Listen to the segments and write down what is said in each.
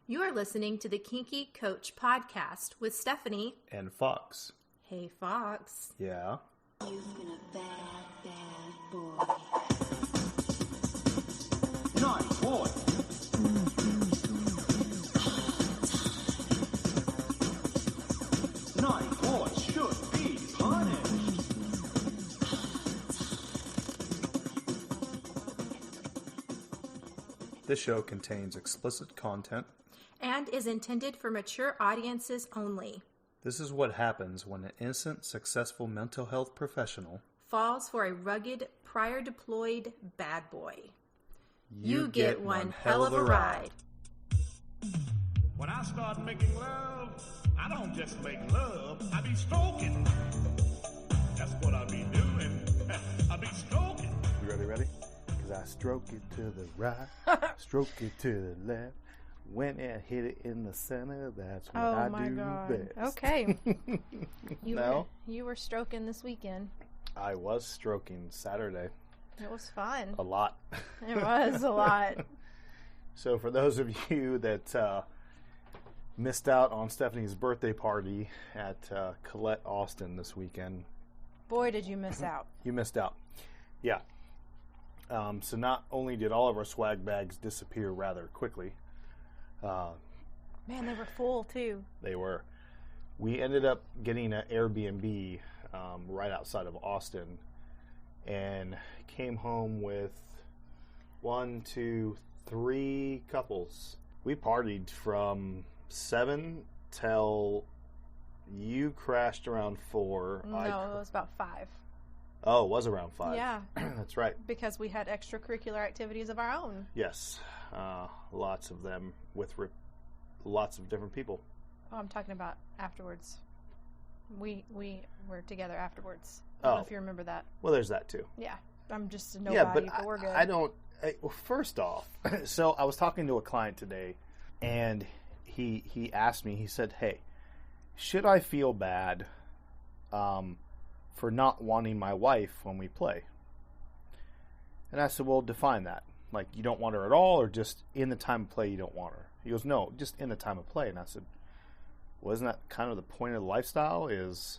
You are listening to the Kinky Coach Podcast with Stephanie and Fox. Hey, Fox. Yeah? You've been a bad, bad boy. Naughty boy. Naughty boys should be punished. This show contains explicit content And is intended for mature audiences only. This is what happens when an innocent, successful mental health professional Falls for a rugged, prior deployed bad boy. You get one hell of a ride. When I start making love, I don't just make love, I be stroking. That's what I be doing. I be stroking. You ready? Because I stroke it to the right, stroke it to the left. When I hit it in the center, that's what I do best. Okay. You were stroking this weekend. I was stroking Saturday. It was fun. A lot. It was a lot. So for those of you that missed out on Stephanie's birthday party at Colette Austin this weekend. Boy, did you miss out. You missed out. Yeah. So not only did all of our swag bags disappear rather quickly. Man, they were full too. They were. We ended up getting an Airbnb right outside of Austin and came home with 1, 2, 3 couples. We partied from 7 till you crashed around 4. No, it was about 5. Oh, it was around 5. Yeah. That's right. Because we had extracurricular activities of our own. Yes. Lots of them with lots of different people. Oh, I'm talking about afterwards. We were together afterwards. I don't know if you remember that. Well, there's that too. Yeah. I'm just a nobody, but we're good. Well, first off, so I was talking to a client today, and he asked me, he said, hey, should I feel bad for not wanting my wife when we play? And I said, well, define that. Like, you don't want her at all, or just in the time of play you don't want her? He goes, no, just in the time of play. And I said, well, isn't that kind of the point of the lifestyle is...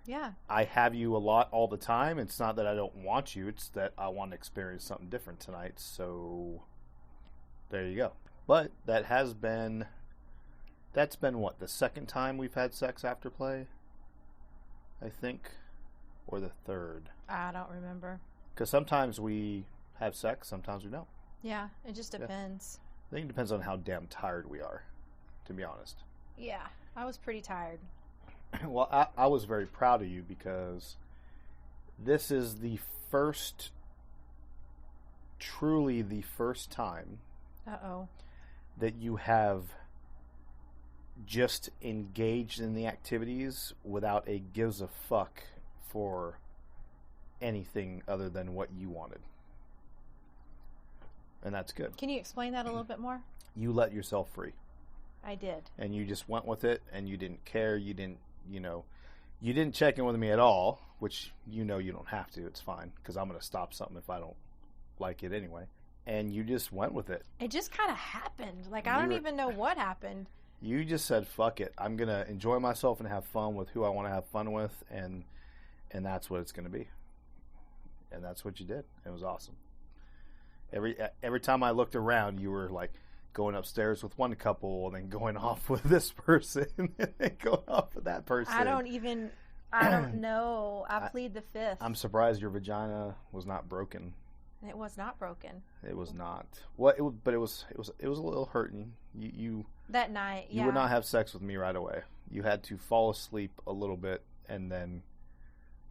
Yeah. I have you a lot all the time. It's not that I don't want you. It's that I want to experience something different tonight. So there you go. But that's been what, the second time we've had sex after play? I think. Or the third. I don't remember. Because sometimes we have sex, sometimes we don't. Yeah, it just depends. I think it depends on how damn tired we are, to be honest. Yeah, I was pretty tired. Well, I was very proud of you because this is truly the first time that you have just engaged in the activities without a gives a fuck for anything other than what you wanted. And that's good. Can you explain that a little bit more? You let yourself free. I did. And you just went with it, and you didn't care. You didn't check in with me at all, which you don't have to. It's fine, because I'm going to stop something if I don't like it anyway. And you just went with it. It just kind of happened. Like, I don't even know what happened. You just said, fuck it. I'm going to enjoy myself and have fun with who I want to have fun with, and that's what it's going to be. And that's what you did. It was awesome. Every time I looked around, you were like going upstairs with one couple and then going off with this person and then going off with that person. I don't know. I plead the fifth. I'm surprised your vagina was not broken. It was not broken. It was not. Well, but it was a little hurting. You that night. You would not have sex with me right away. You had to fall asleep a little bit and then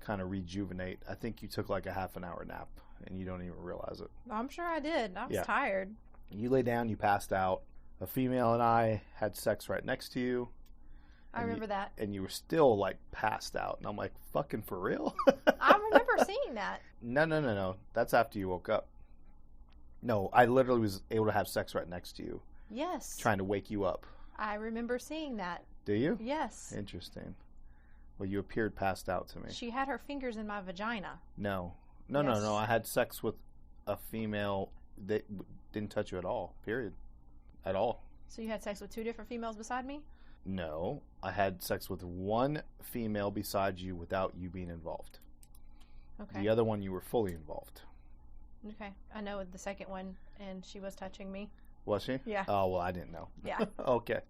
kind of rejuvenate. I think you took like a half an hour nap and you don't even realize it. I'm sure I did. I was tired. You lay down, you passed out. A female and I had sex right next to you. I remember that. And you were still like passed out. And I'm like, fucking for real? I remember seeing that. No. That's after you woke up. No, I literally was able to have sex right next to you. Yes. Trying to wake you up. I remember seeing that. Do you? Yes. Interesting. Well, you appeared passed out to me. She had her fingers in my vagina. No. Yes. No. I had sex with a female that didn't touch you at all. Period. At all. So you had sex with 2 different females beside me? No, I had sex with one female besides you without you being involved. Okay. The other one, you were fully involved. Okay. I know the second one, and she was touching me. Was she? Yeah. Oh, well, I didn't know. Yeah. Okay.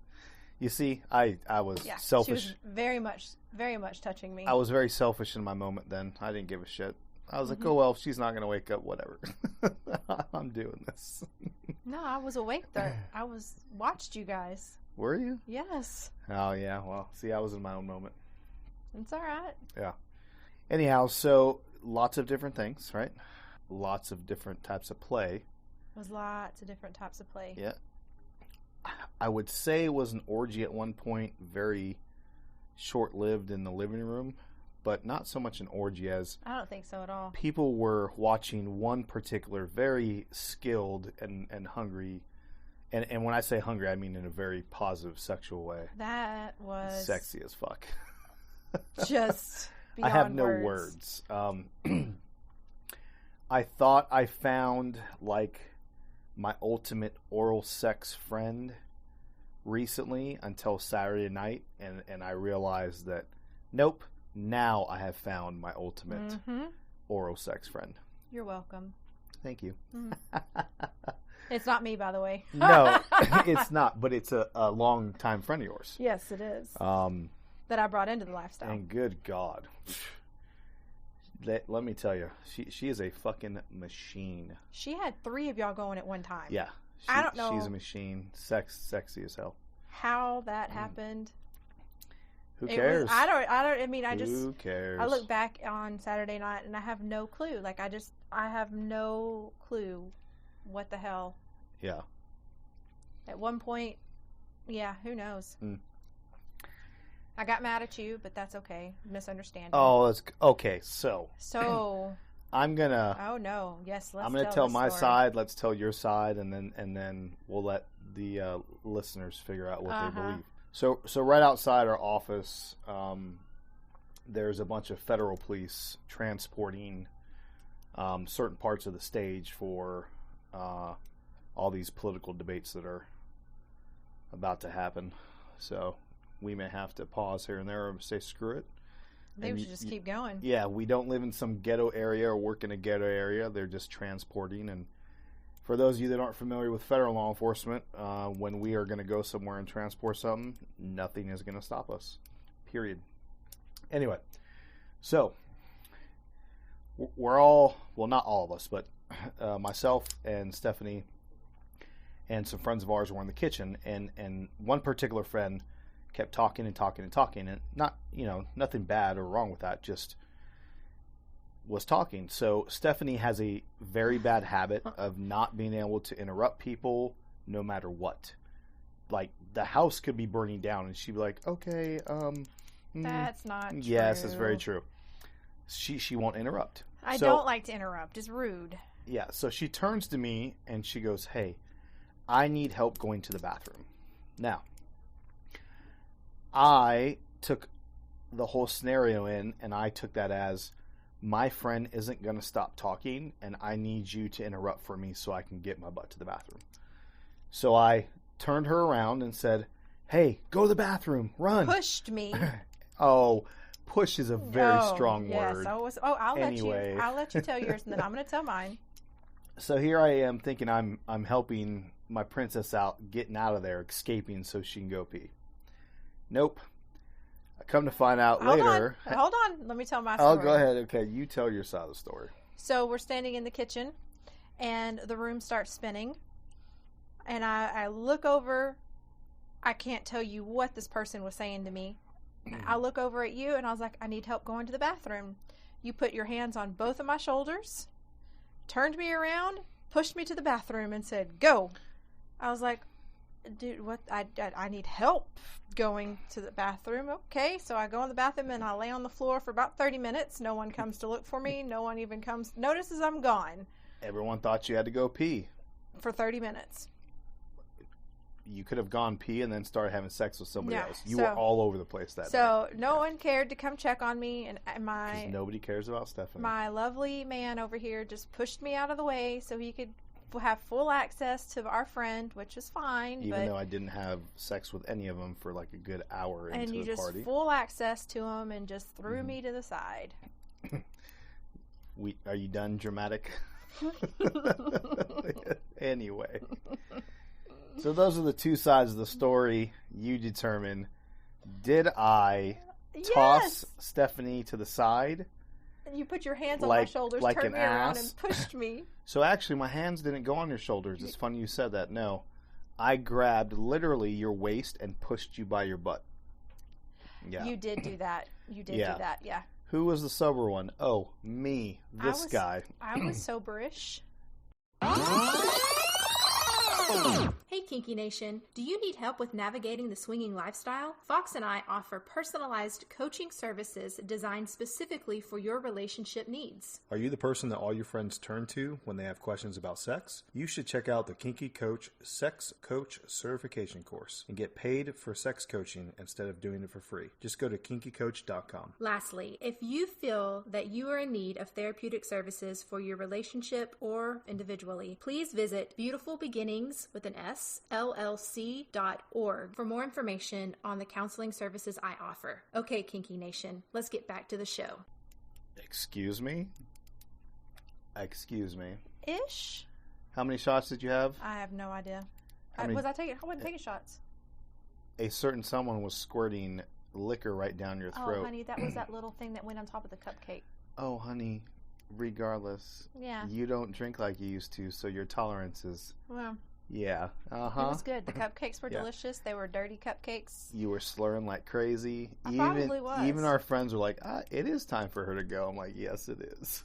You see, I was Yeah. selfish. She was very much touching me. I was very selfish in my moment then. I didn't give a shit. I was like, oh, well, if she's not going to wake up, whatever. I'm doing this. No, I was awake there. I watched you guys. Were you? Yes. Oh, yeah. Well, see, I was in my own moment. It's all right. Yeah. Anyhow, so lots of different things, right? Lots of different types of play. There's lots of different types of play. Yeah. I would say it was an orgy at one point, very short-lived in the living room, but not so much an orgy as I don't think so at all. people were watching one particular very skilled and hungry, and when I say hungry, I mean in a very positive sexual way. That was Sexy as fuck. just I beyond have no words. I thought I found like my ultimate oral sex friend recently until Saturday night, and I realized that nope, now I have found my ultimate oral sex friend. You're welcome. Thank you. It's not me, by the way. No, it's not, but it's a long time friend of yours. Yes, it is. That I brought into the lifestyle. And good God. Let me tell you, she is a fucking machine. She had 3 of y'all going at one time. Yeah. I don't know. She's a machine. Sexy as hell. How that happened. Who cares? I mean, Who cares? I look back on Saturday night and I have no clue. Like, I have no clue what the hell. Yeah. At one point, yeah, who knows? Mm. I got mad at you, but that's okay. Misunderstanding. Oh, that's okay. So I'm gonna. Oh no! Yes, let's. I'm gonna tell my side. Let's tell your side, and then we'll let the listeners figure out what they believe. So right outside our office, there's a bunch of federal police transporting certain parts of the stage for all these political debates that are about to happen. So we may have to pause here and there or say screw it. Maybe we should just keep going. Yeah, we don't live in some ghetto area or work in a ghetto area. They're just transporting. And for those of you that aren't familiar with federal law enforcement, when we are going to go somewhere and transport something, nothing is going to stop us. Period. Anyway, so we're all, well, not all of us, but myself and Stephanie and some friends of ours were in the kitchen, and one particular friend kept talking and talking and talking, and not, nothing bad or wrong with that, just was talking. So Stephanie has a very bad habit of not being able to interrupt people no matter what. Like, the house could be burning down and she'd be like, okay, that's not true. Yes, it's very true. She won't interrupt. I don't like to interrupt. It's rude. Yeah, so she turns to me and she goes, hey, I need help going to the bathroom. Now, I took the whole scenario in, and I took that as my friend isn't going to stop talking, and I need you to interrupt for me so I can get my butt to the bathroom. So I turned her around and said, hey, go to the bathroom, run. Pushed me. Oh, push is a very strong yes. word. I'll Anyway. let you tell yours, and then I'm going to tell mine. So here I am thinking I'm helping my princess out, getting out of there, escaping so she can go pee. Nope. I come to find out later. Hold on. Let me tell my story. Oh, go ahead. Okay, you tell your side of the story. So we're standing in the kitchen, and the room starts spinning. And I look over. I can't tell you what this person was saying to me. I look over at you, and I was like, I need help going to the bathroom. You put your hands on both of my shoulders, turned me around, pushed me to the bathroom, and said, go. I was like, dude, what? I need help going to the bathroom. Okay, so I go in the bathroom and I lay on the floor for about 30 minutes. No one comes to look for me. No one even notices I'm gone. Everyone thought you had to go pee. For 30 minutes. You could have gone pee and then started having sex with somebody else. You so- were all over the place that day. So no one cared to come check on me, and 'Cause nobody cares about Stephanie. my lovely man over here just pushed me out of the way so he could have full access to our friend, which is fine. Even though I didn't have sex with any of them for like a good hour and into you the just party. full access to them and just threw me to the side. Are you done, dramatic? Anyway. So those are the two sides of the story. You determine, did I toss Stephanie to the side? And you put your hands on my shoulders, like turned an me around, ass? and pushed me. So actually, my hands didn't go on your shoulders. It's funny you said that. No. I grabbed literally your waist and pushed you by your butt. Yeah. You did do that. You did Yeah. do that, yeah. Who was the sober one? Oh, me. This guy. I was soberish. Hey Kinky Nation, do you need help with navigating the swinging lifestyle? Fox and I offer personalized coaching services designed specifically for your relationship needs. Are you the person that all your friends turn to when they have questions about sex? You should check out the Kinky Coach Sex Coach Certification course and get paid for sex coaching instead of doing it for free. Just go to kinkycoach.com. Lastly, if you feel that you are in need of therapeutic services for your relationship or individually, please visit Beautiful Beginnings with an S, LLC.org for more information on the counseling services I offer. Okay, Kinky Nation, let's get back to the show. Excuse me? Excuse me. Ish? How many shots did you have? I have no idea. I mean- I wasn't taking shots. A certain someone was squirting liquor right down your throat. Oh, honey, that was that little thing that went on top of the cupcake. Oh, honey, regardless. Yeah. You don't drink like you used to, so your tolerance is... Well, Yeah. it Uh-huh. was good. The cupcakes were Yeah. delicious. They were dirty cupcakes. You were slurring like crazy. I probably was. Even our friends were like, it is time for her to go. I'm like, yes, it is.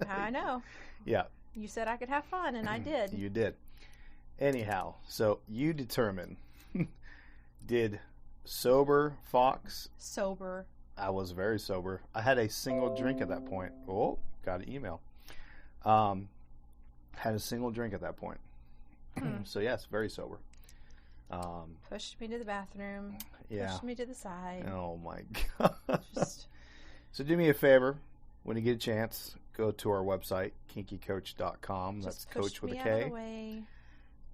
I know. Yeah. You said I could have fun, and I did. You did. Anyhow, so you determine, did sober Fox... Sober. I was very sober. I had a single drink at that point. Oh, got an email. Had a single drink at that point. So yes, very sober. Pushed me to the bathroom. Yeah. Pushed me to the side. Oh my god. Just So do me a favor. When you get a chance, go to our website, kinkycoach.com. That's just coach pushed with a me out of K. the way.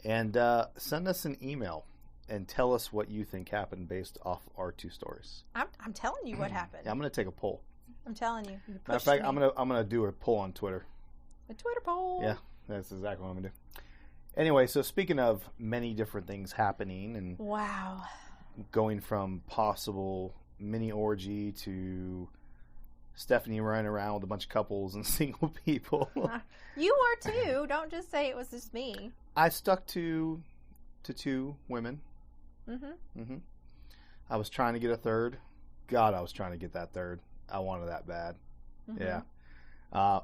And send us an email and tell us what you think happened based off our two stories. I'm telling you what happened. Yeah, I'm going to take a poll. I'm telling you. You Matter of pushed fact, me. I'm gonna do a poll on Twitter. A Twitter poll. Yeah, that's exactly what I'm gonna do. Anyway, so speaking of many different things happening and Wow. going from possible mini orgy to Stephanie running around with a bunch of couples and single people, You were too. Don't just say it was just me. I stuck to two women. Mm-hmm. I was trying to get a third. God, I was trying to get that third. I wanted that bad. Mm-hmm. Yeah.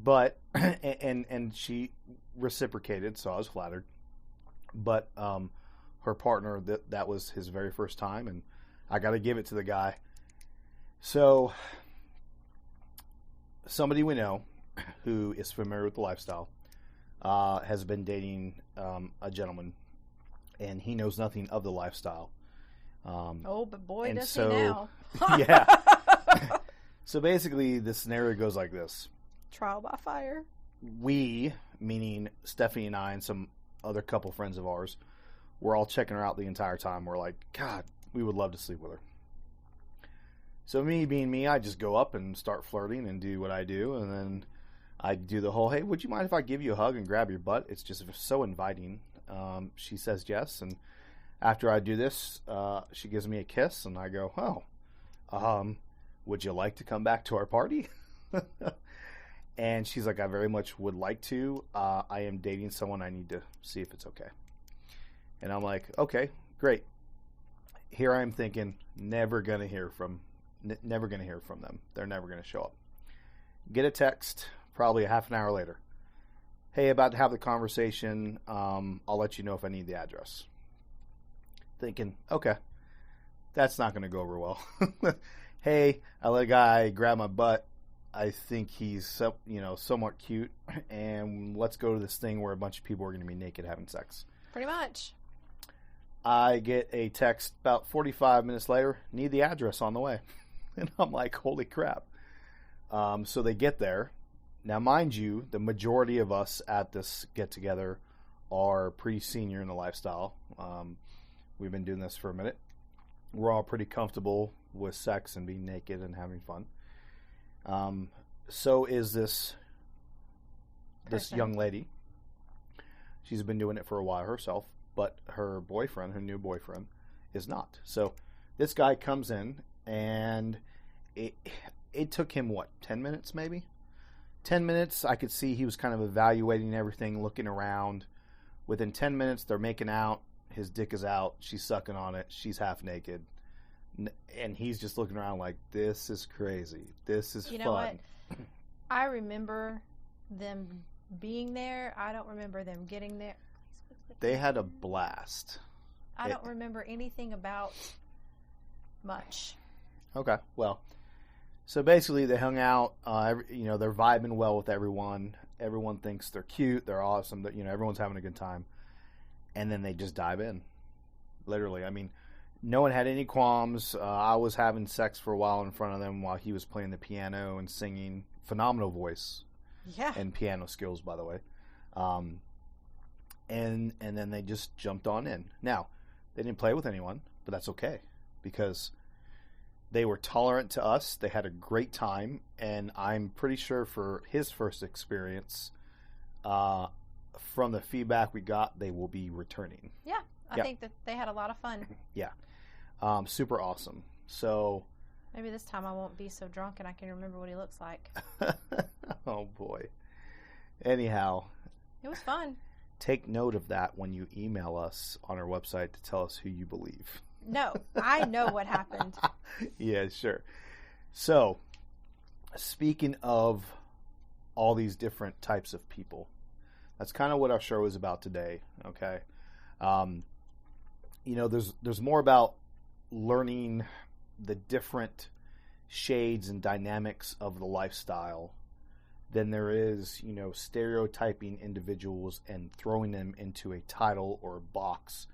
But and she reciprocated, so I was flattered. But her partner, that was his very first time, and I got to give it to the guy. So somebody we know who is familiar with the lifestyle has been dating a gentleman, and he knows nothing of the lifestyle. Oh, but boy, and does so, he now. Yeah. So basically, the scenario goes like this. Trial by fire. We, meaning Stephanie and I and some other couple friends of ours, were all checking her out the entire time. We're like, God, we would love to sleep with her. So me being me, I just go up and start flirting and do what I do. And then I do the whole, hey, would you mind if I give you a hug and grab your butt? It's just so inviting. She says yes. And after I do this, she gives me a kiss. And I go, would you like to come back to our party? And she's like, I very much would like to. I am dating someone. I need to see if it's okay. And I'm like, okay, great. Here I am thinking, never gonna hear from them. They're never gonna show up. Get a text, probably a half an hour later. Hey, about to have the conversation. I'll let you know if I need the address. Thinking, okay, that's not gonna go over well. Hey, I let a guy grab my butt. I think he's somewhat cute, and let's go to this thing where a bunch of people are going to be naked having sex. Pretty much. I get a text about 45 minutes later, need the address on the way. And I'm like, holy crap. So they get there, Now, mind you, the majority of us at this get-together are pretty senior in the lifestyle. We've been doing this for a minute. We're all pretty comfortable with sex and being naked and having fun. So is this young lady. She's been doing it for a while herself, but her boyfriend, her new boyfriend, is not. So this guy comes in, and it took him, 10 minutes maybe? 10 minutes, I could see he was kind of evaluating everything, looking around. Within 10 minutes, they're making out. His dick is out. She's sucking on it. She's half naked. And he's just looking around like, this is crazy. This is fun. You know what? I remember them being there. I don't remember them getting there. They had a blast. I don't remember anything about much. Okay, well, so basically they hung out. They're vibing well with everyone. Everyone thinks they're cute. They're awesome. Everyone's having a good time. And then they just dive in. Literally. I mean, no one had any qualms. I was having sex for a while in front of them while he was playing the piano and singing. Phenomenal voice. Yeah. And piano skills, by the way. And then they just jumped on in. Now, they didn't play with anyone, but that's okay. Because they were tolerant to us. They had a great time. And I'm pretty sure for his first experience, from the feedback we got, they will be returning. Yeah. I think that they had a lot of fun. Yeah. Super awesome. So maybe this time I won't be so drunk and I can remember what he looks like. Oh, boy. Anyhow. It was fun. Take note of that when you email us on our website to tell us who you believe. No, I know what happened. Yeah, sure. So, speaking of all these different types of people, that's kind of what our show is about today, okay? There's more about learning the different shades and dynamics of the lifestyle than there is, stereotyping individuals and throwing them into a title or a box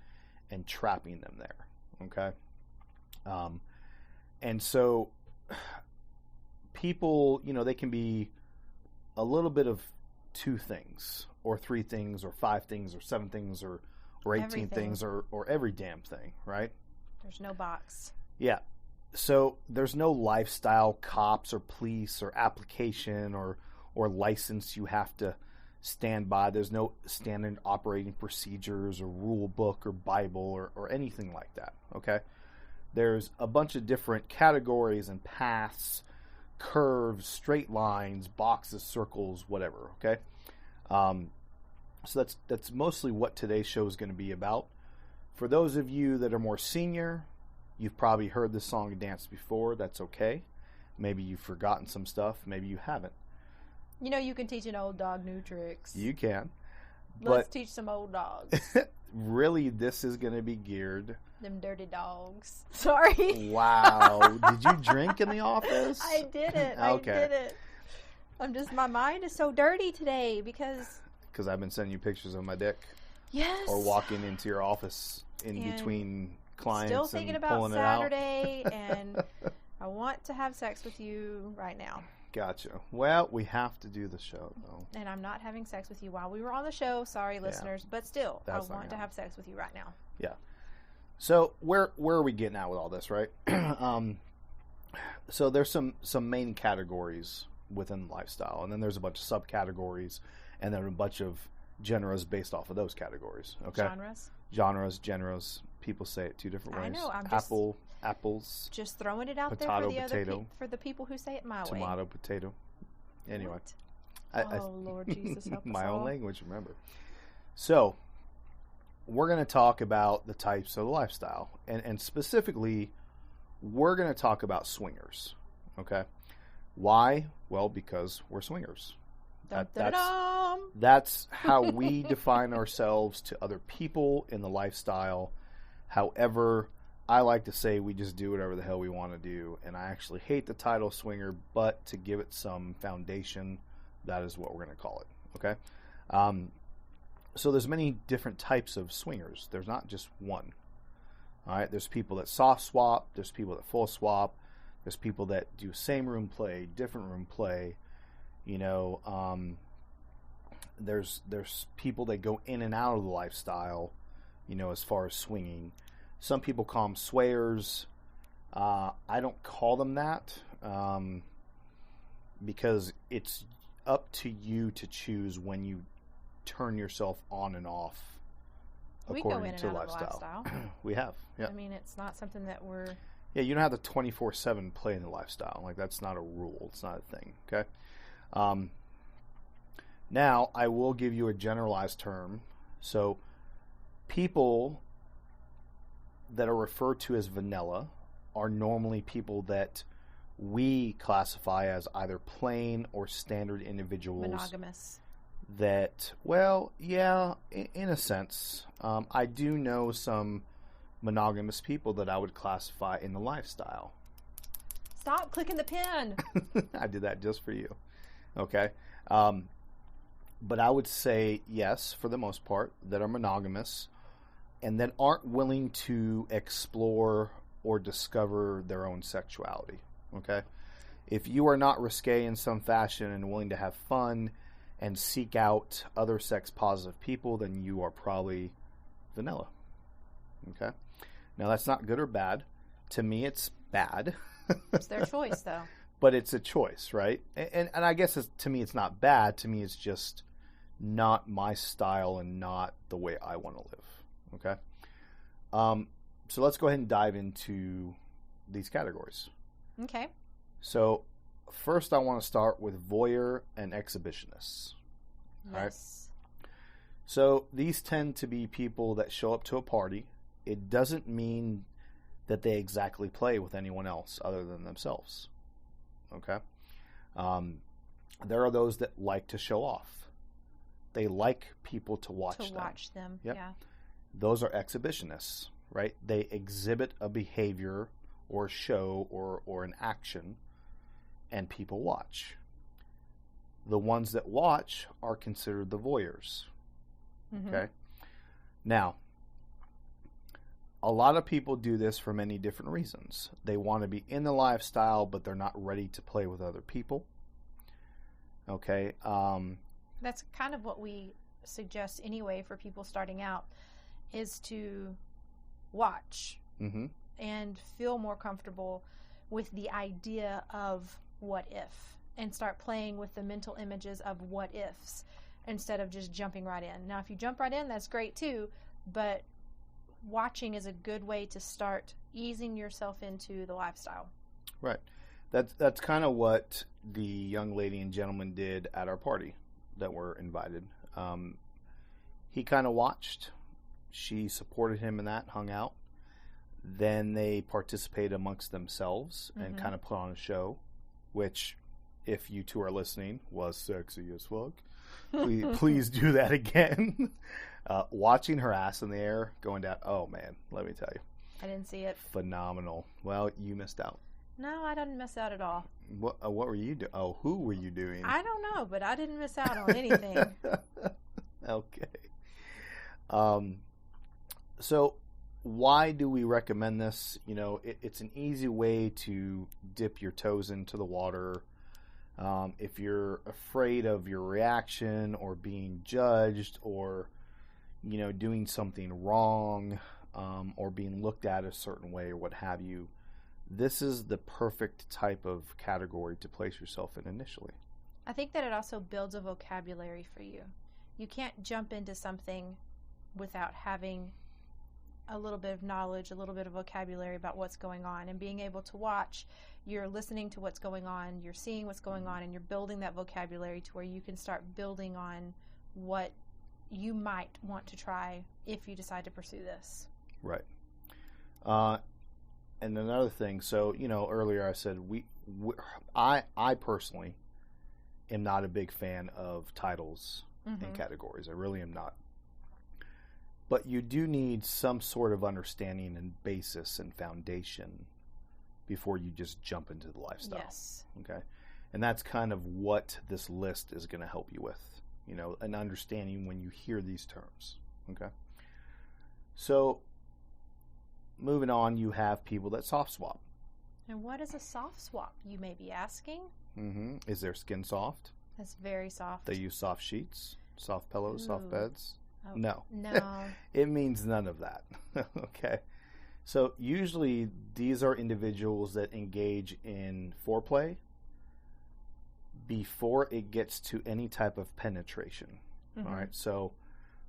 and trapping them there, okay? And so people, they can be a little bit of 2 things or 3 things or 5 things or 7 things or 18 Everything. things or every damn thing, right? There's no box. Yeah. So there's no lifestyle cops or police or application or license you have to stand by. There's no standard operating procedures or rule book or Bible or anything like that, okay? There's a bunch of different categories and paths, curves, straight lines, boxes, circles, whatever, okay? So that's mostly what today's show is going to be about. For those of you that are more senior, you've probably heard this song and dance before. That's okay. Maybe you've forgotten some stuff. Maybe you haven't. You can teach an old dog new tricks. You can. Let's teach some old dogs. Really, this is going to be geared. Them dirty dogs. Sorry. Wow. Did you drink in the office? I didn't. Okay. I didn't. My mind is so dirty today because I've been sending you pictures of my dick. Yes. Or walking into your office in And between clients still thinking and about pulling Saturday, it out. and I want to have sex with you right now. Gotcha. Well, we have to do the show, though. And I'm not having sex with you while we were on the show. Sorry, listeners. But still, That's I not want to gonna- have sex with you right now. Yeah. So where are we getting at with all this, right? So there's some main categories within lifestyle, and then there's a bunch of subcategories, and then a bunch of genres based off of those categories. Okay. Genres. People say it 2 different ways. I know. I'm just apples, just throwing it out Potato, there for potato. for the people who say it my way. tomato, potato. Anyway. What? Oh, Lord Jesus, help us my all. own language, remember. So, we're going to talk about the types of the lifestyle. And specifically, we're going to talk about swingers. Okay? Why? Well, because we're swingers. That's how we define ourselves to other people in the lifestyle. However, I like to say we just do whatever the hell we want to do. And I actually hate the title swinger, but to give it some foundation, that is what we're going to call it. Okay? So there's many different types of swingers. There's not just one. All right? There's people that soft swap. There's people that full swap. There's people that do same room play, different room play. There's people that go in and out of the lifestyle, as far as swinging. Some people call them swayers. I don't call them that because it's up to you to choose when you turn yourself on and off We go according in to and out of the lifestyle. lifestyle. We have, yeah. I mean, it's not something that we're... Yeah, you don't have to 24/7 play in the lifestyle. Like, that's not a rule. It's not a thing, okay? Now, I will give you a generalized term. So, people that are referred to as vanilla are normally people that we classify as either plain or standard individuals. monogamous. That, well, yeah, in a sense. I do know some monogamous people that I would classify in the lifestyle. Stop clicking the pen. I did that just for you. Okay. But I would say, yes, for the most part, that are monogamous and that aren't willing to explore or discover their own sexuality. Okay. If you are not risque in some fashion and willing to have fun and seek out other sex positive people, then you are probably vanilla. Okay. Now, that's not good or bad. To me, it's bad. It's their choice, though. But it's a choice, right? And I guess to me, it's not bad. To me, it's just not my style and not the way I want to live. Okay? So let's go ahead and dive into these categories. Okay. So first, I want to start with voyeur and exhibitionists. All right? Yes. So these tend to be people that show up to a party. It doesn't mean that they exactly play with anyone else other than themselves. Okay? There are those that like to show off. They like people to watch them. To watch them, Yep. yeah. Those are exhibitionists, right? They exhibit a behavior or show or an action, and people watch. The ones that watch are considered the voyeurs. Mm-hmm. Okay? Now, a lot of people do this for many different reasons. They want to be in the lifestyle, but they're not ready to play with other people. Okay? That's kind of what we suggest anyway for people starting out, is to watch Mm-hmm. and feel more comfortable with the idea of what if, and start playing with the mental images of what ifs instead of just jumping right in. Now, if you jump right in, that's great too, but watching is a good way to start easing yourself into the lifestyle. Right. That's kind of what the young lady and gentleman did at our party that were invited. He kind of watched. She supported him in that, hung out. Then they participated amongst themselves and kind of put on a show, which, if you two are listening, was sexy as fuck. Please do that again. Watching her ass in the air going down. Oh, man, let me tell you. I didn't see it. Phenomenal. Well, you missed out. No, I didn't miss out at all. What were you doing? Oh, who were you doing? I don't know, but I didn't miss out on anything. Okay. So why do we recommend this? It's an easy way to dip your toes into the water. If you're afraid of your reaction or being judged or, doing something wrong, or being looked at a certain way or what have you, this is the perfect type of category to place yourself in initially. I think that it also builds a vocabulary for you. You can't jump into something without having a little bit of knowledge, a little bit of vocabulary about what's going on. And being able to watch, you're listening to what's going on, you're seeing what's going on, and you're building that vocabulary to where you can start building on what you might want to try if you decide to pursue this. Right. And another thing, so, earlier I said I personally am not a big fan of titles and categories. I really am not. But you do need some sort of understanding and basis and foundation before you just jump into the lifestyle. Yes. Okay? And that's kind of what this list is going to help you with, an understanding when you hear these terms. Okay? So, moving on, you have people that soft swap. And what is a soft swap, you may be asking? Is their skin soft? That's very soft. They use soft sheets, soft pillows, soft Ooh. beds. Oh, No. No. It means none of that. Okay. So usually these are individuals that engage in foreplay before it gets to any type of penetration. Mhm. All right. So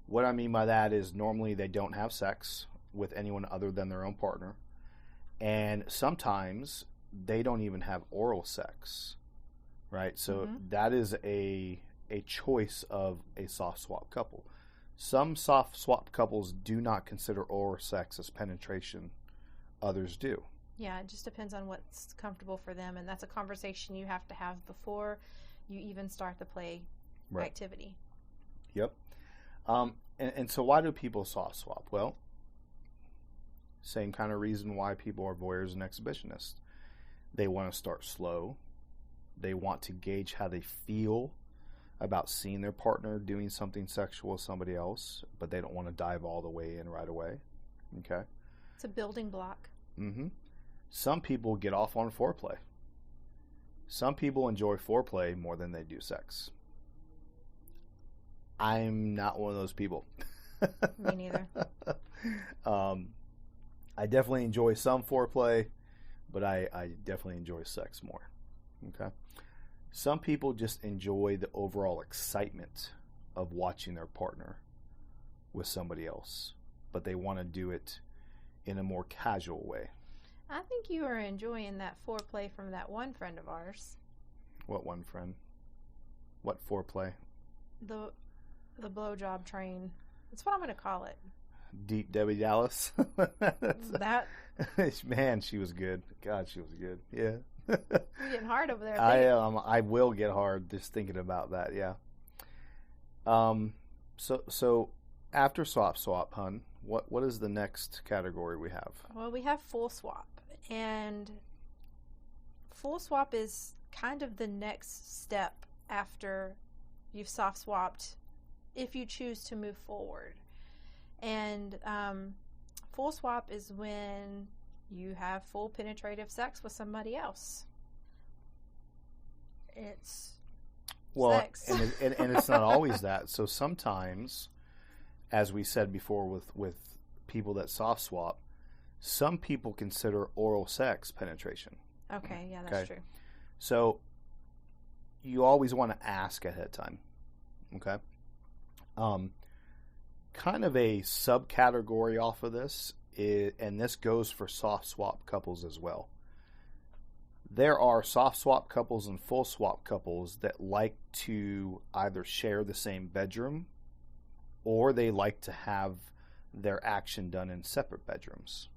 what I mean by that is normally they don't have sex with anyone other than their own partner. And sometimes they don't even have oral sex. Right. So that is a choice of a soft swap couple. Some soft swap couples do not consider oral sex as penetration. Others do. Yeah, it just depends on what's comfortable for them, and that's a conversation you have to have before you even start the play activity. Yep. And so why do people soft swap? Well, same kind of reason why people are voyeurs and exhibitionists. They want to start slow. They want to gauge how they feel about seeing their partner doing something sexual with somebody else, but they don't want to dive all the way in right away. Okay? It's a building block. Mm-hmm. Some people get off on foreplay. Some people enjoy foreplay more than they do sex. I'm not one of those people. Me neither. I definitely enjoy some foreplay, but I definitely enjoy sex more. Okay? Some people just enjoy the overall excitement of watching their partner with somebody else, but they want to do it in a more casual way. I think you are enjoying that foreplay from that one friend of ours. What one friend? What foreplay? The blowjob train. That's what I'm going to call it. Deep Debbie Dallas. That Man, she was good. God, she was good. Yeah. you're getting hard over there. I will get hard just thinking about that. Yeah. So after swap, hun, what is the next category we have? Well, we have full swap, and full swap is kind of the next step after you've soft swapped, if you choose to move forward. And full swap is when you have full penetrative sex with somebody else. It's sex. and it's not always that. So sometimes, as we said before with people that soft swap, some people consider oral sex penetration. Okay, yeah, that's true. So you always want to ask ahead of time. Okay? Kind of a subcategory off of this is, and this goes for soft swap couples as well. There are soft swap couples and full swap couples that like to either share the same bedroom or they like to have their action done in separate bedrooms.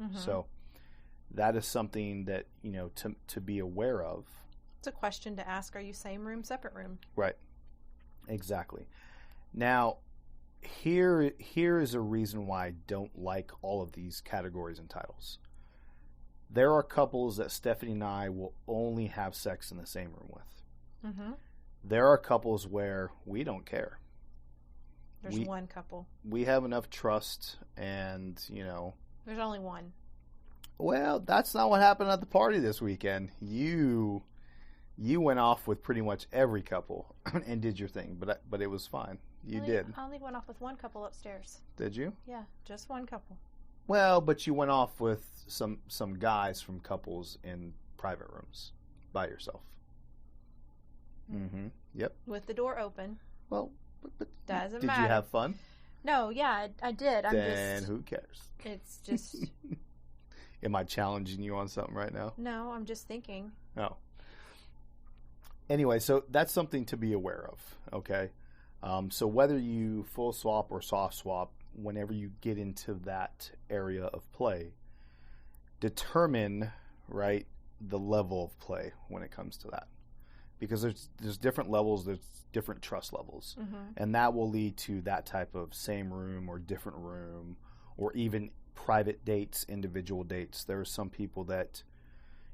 Mm-hmm. So that is something that, to be aware of. It's a question to ask. Are you same room, separate room? Right. Exactly. Now, here is a reason why I don't like all of these categories and titles. There are couples that Stephanie and I will only have sex in the same room with. Mm-hmm. There are couples where we don't care. There's one couple. We have enough trust and, There's only one. Well, that's not what happened at the party this weekend. You went off with pretty much every couple and did your thing, but it was fine. You did. I only went off with one couple upstairs. Did you? Yeah, just one couple. Well, but you went off with some guys from couples in private rooms by yourself. Mm-hmm. Yep. With the door open. Well, but doesn't did matter. You have fun? No, yeah, I did. Then who cares? It's just. Am I challenging you on something right now? No, I'm just thinking. Oh. Anyway, so that's something to be aware of, okay? So whether you full swap or soft swap, whenever you get into that area of play, determine, right, the level of play when it comes to that. Because there's different levels, there's different trust levels. Mm-hmm. And that will lead to that type of same room or different room or even private dates, individual dates. There are some people that,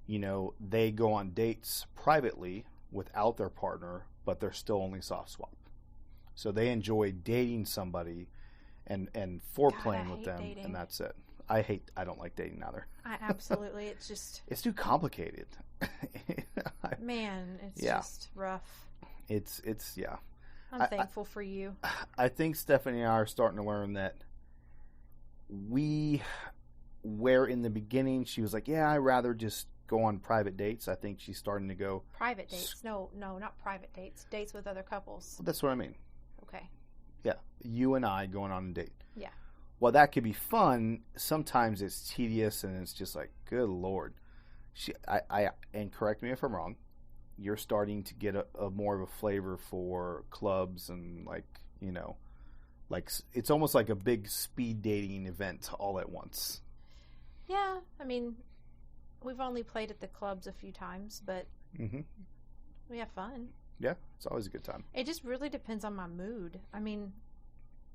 they go on dates privately without their partner, but they're still only soft swap. So they enjoy dating somebody and foreplaying with them, dating. And that's it. I don't like dating either. I absolutely, it's too complicated. Man, it's just rough. It's yeah. I'm thankful for you. I think Stephanie and I are starting to learn that where in the beginning she was like, yeah, I'd rather just go on private dates. I think she's starting to go Private dates? No, not private dates. Dates with other couples. That's what I mean. Okay. Yeah, you and I going on a date. Yeah. While that could be fun, sometimes it's tedious and it's just like, good Lord. And correct me if I'm wrong, you're starting to get a more of a flavor for clubs and like it's almost like a big speed dating event all at once. Yeah, I mean, we've only played at the clubs a few times, but we have fun. Yeah, it's always a good time. It just really depends on my mood. I mean,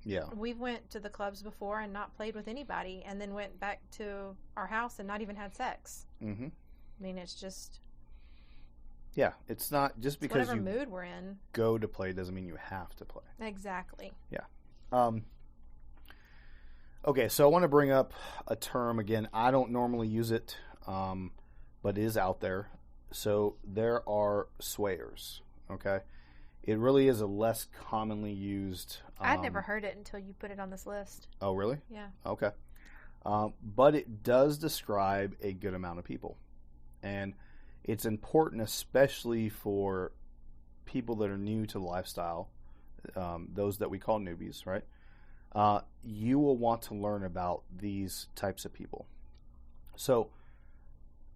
yeah, we went to the clubs before and not played with anybody, and then went back to our house and not even had sex. Mm-hmm. I mean, it's just... Yeah, it's not just because whatever you mood we're in. Go to play doesn't mean you have to play. Exactly. Yeah. Okay, so I want to bring up a term again. I don't normally use it, but it is out there. So there are swayers. Okay, it really is a less commonly used. I'd never heard it until you put it on this list. Oh, really? Yeah. Okay, but it does describe a good amount of people, and it's important, especially for people that are new to the lifestyle, those that we call newbies, right? You will want to learn about these types of people. So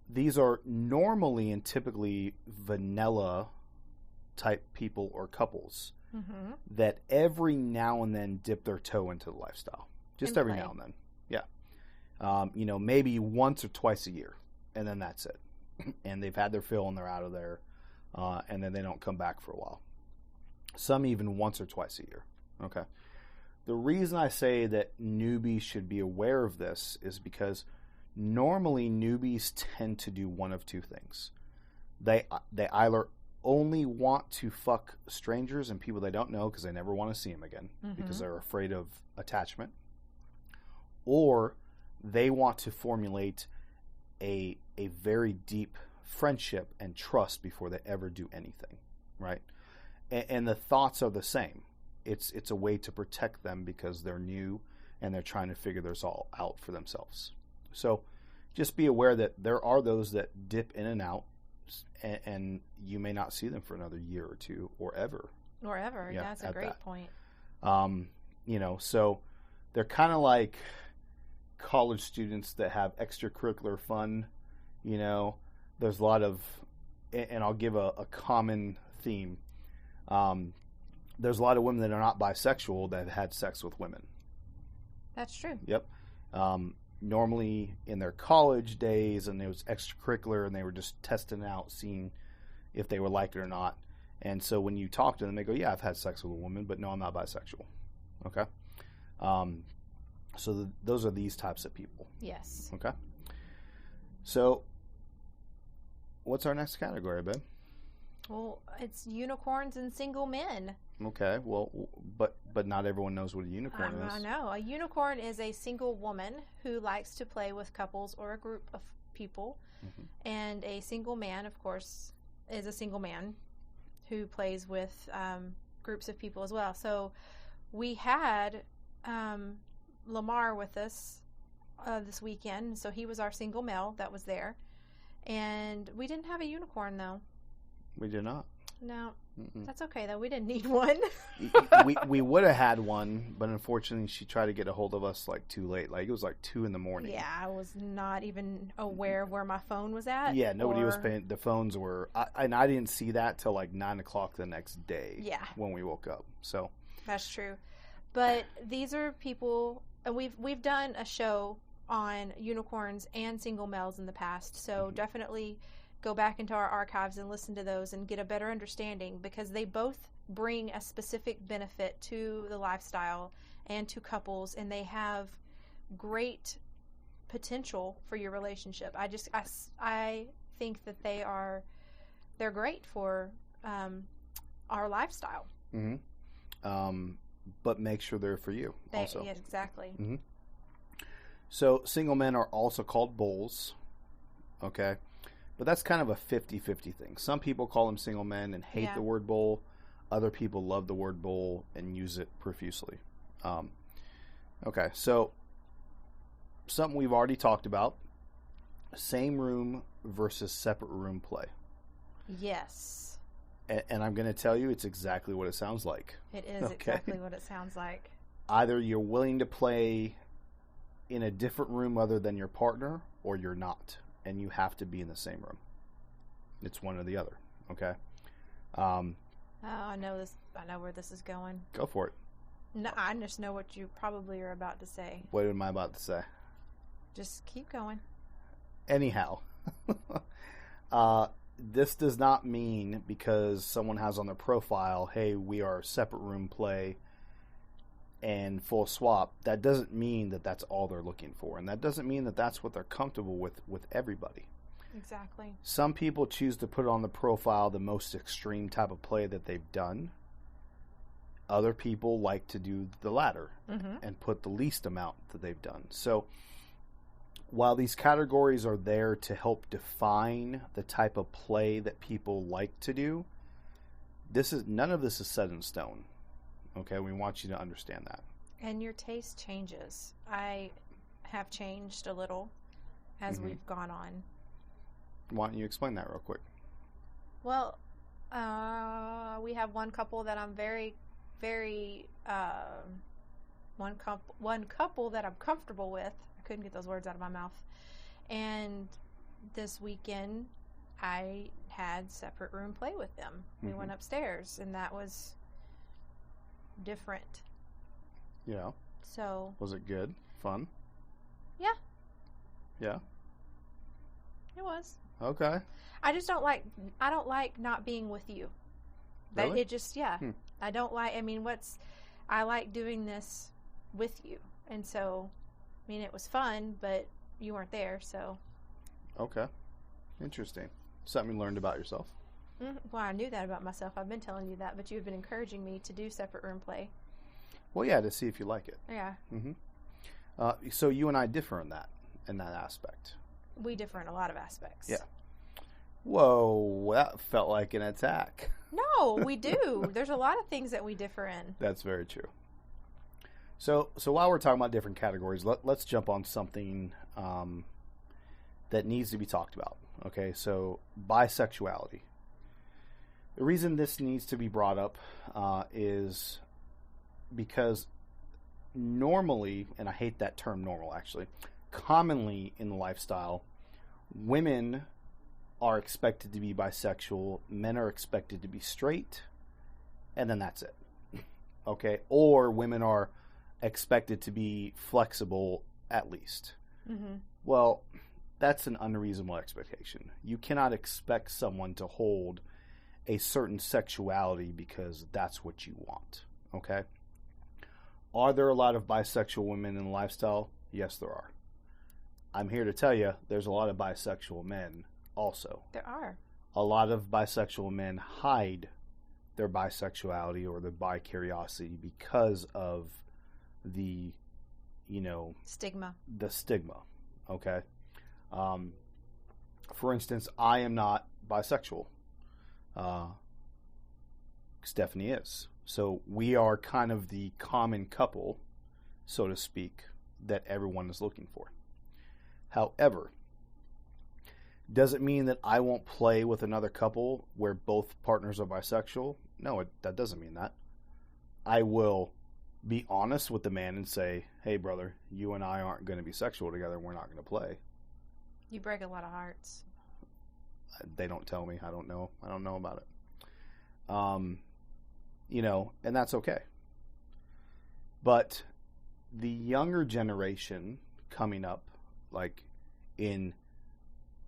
these are normally and typically vanilla type people or couples that every now and then dip their toe into the lifestyle. Just every now and then. Yeah. Maybe once or twice a year, and then that's it. And they've had their fill and they're out of there, and then they don't come back for a while. Some even once or twice a year. Okay. The reason I say that newbies should be aware of this is because normally newbies tend to do one of two things. They either only want to fuck strangers and people they don't know because they never want to see them again because they're afraid of attachment, or they want to formulate a very deep friendship and trust before they ever do anything, right? And the thoughts are the same. It's a way to protect them because they're new and they're trying to figure this all out for themselves. So just be aware that there are those that dip in and out, and you may not see them for another year or two or ever. Or ever. Yeah, that's a great point. So they're kind of like college students that have extracurricular fun. There's a lot of, and I'll give a common theme. There's a lot of women that are not bisexual that have had sex with women. That's true. Yep. Normally in their college days, and it was extracurricular, and they were just testing out, seeing if they were like it or not. And so when you talk to them, they go, yeah, I've had sex with a woman, but no, I'm not bisexual. Okay? So those are these types of people. Yes. Okay? So what's our next category, babe? Well, it's unicorns and single men. Okay, well, but not everyone knows what a unicorn is. I know. A unicorn is a single woman who likes to play with couples or a group of people. And a single man, of course, is a single man who plays with groups of people as well. So we had Lamar with us this weekend. So he was our single male that was there. And we didn't have a unicorn, though. We did not. No. That's okay, though. We didn't need one. we would have had one, but unfortunately she tried to get a hold of us too late. It was 2 a.m. Yeah, I was not even aware of where my phone was at. Yeah, nobody was paying. The phones were, and I didn't see that till 9 o'clock the next day. Yeah, when we woke up. So that's true. But these are people, and we've done a show on unicorns and single males in the past. So definitely go back into our archives and listen to those and get a better understanding, because they both bring a specific benefit to the lifestyle and to couples, and they have great potential for your relationship. I think that they're great for our lifestyle. But make sure they're for you also. Yeah, exactly. So single men are also called bulls. Okay. But that's kind of a 50-50 thing. Some people call them single men and hate the word bull. other people love the word bull and use it profusely. Okay, so something we've already talked about, same room versus separate room play. Yes. And I'm going to tell you, it's exactly what it sounds like. It is Okay. exactly what it sounds like. Either you're willing to play in a different room other than your partner, or you're not, and you have to be in the same room. It's one or the other. Okay. Oh, I know this. I know where this is going. Go for it. No, I just know what you probably are about to say. What am I about to say? Just keep going. Anyhow, this does not mean because someone has on their profile, hey, we are separate room play and full swap. That doesn't mean that that's all they're looking for. And that doesn't mean that that's what they're comfortable with everybody. Exactly. Some people choose to put on the profile the most extreme type of play that they've done. Other people like to do the latter and put the least amount that they've done. So while these categories are there to help define the type of play that people like to do, none of this is set in stone. Okay, we want you to understand that. And your taste changes. I have changed a little as we've gone on. Why don't you explain that real quick? Well, we have one couple that I'm very one couple that I'm comfortable with. I couldn't get those words out of my mouth. And this weekend, I had separate room play with them. We went upstairs, and that was different. Yeah. So. Was it good? Fun? Yeah. Yeah. It was. Okay. I just don't like not being with you. That Really? it just, yeah. I don't like, I like doing this with you. And so, it was fun, but you weren't there, so. Okay. Interesting. Something you learned about yourself. Well, I knew that about myself. I've been telling you that, but you've been encouraging me to do separate room play. Well, yeah, to see if you like it. Yeah. So you and I differ in that aspect. We differ in a lot of aspects. Yeah. Whoa, that felt like an attack. No, we do. There's a lot of things that we differ in. That's very true. So while we're talking about different categories, let's jump on something that needs to be talked about. Okay, so bisexuality. The reason this needs to be brought up is because normally, and I hate that term normal actually, commonly in the lifestyle, women are expected to be bisexual, men are expected to be straight, and then that's it. Okay? Or women are expected to be flexible at least. Well, that's an unreasonable expectation. You cannot expect someone to hold a certain sexuality because that's what you want. Okay? Are there a lot of bisexual women in the lifestyle? Yes, there are. I'm here to tell you, there's a lot of bisexual men also. There are. A lot of bisexual men hide their bisexuality or their bi-curiosity because of the, stigma. The stigma. Okay? For instance, I am not bisexual. Stephanie is. So we are kind of the common couple, so to speak, that everyone is looking for. However, does it mean that I won't play with another couple where both partners are bisexual? No, that doesn't mean that. I will be honest with the man and say, hey, brother, you and I aren't going to be sexual together. We're not going to play. You break a lot of hearts. They don't tell me. I don't know. I don't know about it. And that's okay. But the younger generation coming up, like in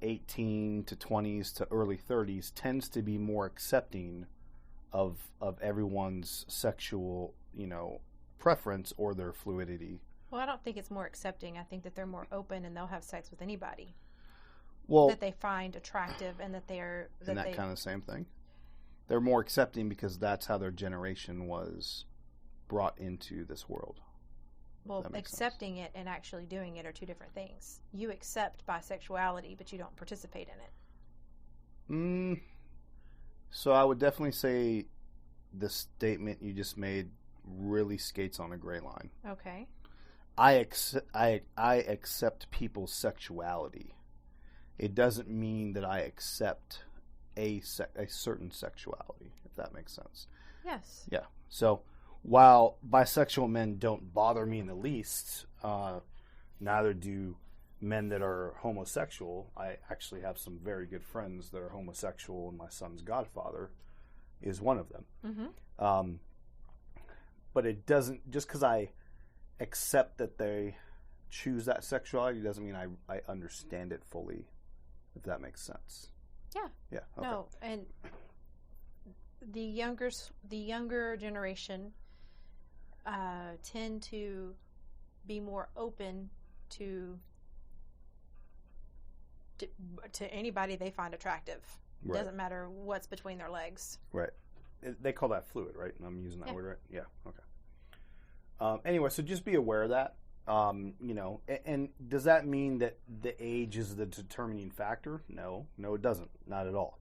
18 to 20s to early 30s, tends to be more accepting of everyone's sexual, preference or their fluidity. Well, I don't think it's more accepting. I think that they're more open and they'll have sex with anybody. Well, that they find attractive and that they're... Isn't that kind of the same thing? They're more accepting because that's how their generation was brought into this world. Well, accepting it and actually doing it are two different things. You accept bisexuality, but you don't participate in it. So I would definitely say the statement you just made really skates on a gray line. Okay. I accept people's sexuality. It doesn't mean that I accept a certain sexuality, if that makes sense. Yes. Yeah. So while bisexual men don't bother me in the least, neither do men that are homosexual. I actually have some very good friends that are homosexual, and my son's godfather is one of them. Mm-hmm. But it doesn't, just because I accept that they choose that sexuality doesn't mean I understand it fully, if that makes sense. Yeah. Yeah. Okay. No, and the younger generation tend to be more open to anybody they find attractive. Right. Doesn't matter what's between their legs. Right. They call that fluid, right? And I'm using that word right? Yeah. Okay. Anyway, so just be aware of that. And does that mean that the age is the determining factor? No, it doesn't. Not at all.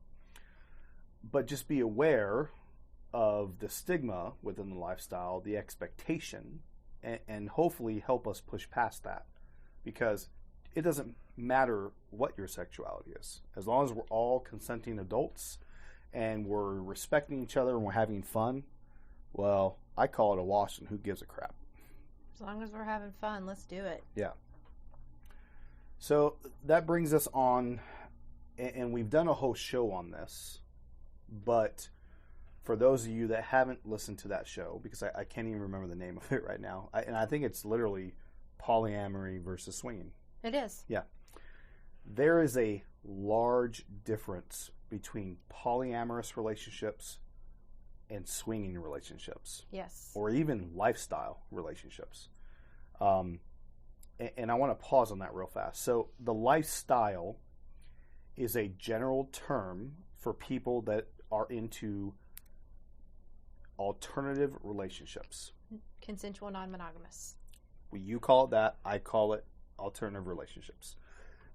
But just be aware of the stigma within the lifestyle, the expectation, and hopefully help us push past that. Because it doesn't matter what your sexuality is. As long as we're all consenting adults and we're respecting each other and we're having fun, well, I call it a wash, and who gives a crap? As long as we're having fun, let's do it. Yeah. So that brings us on, and we've done a whole show on this, but for those of you that haven't listened to that show, because I can't even remember the name of it right now, and I think it's literally polyamory versus swinging. It is. Yeah. There is a large difference between polyamorous relationships and swinging relationships. Yes. Or even lifestyle relationships. And I want to pause on that real fast. So the lifestyle is a general term for people that are into alternative relationships. Consensual non-monogamous. Well, you call it that. I call it alternative relationships.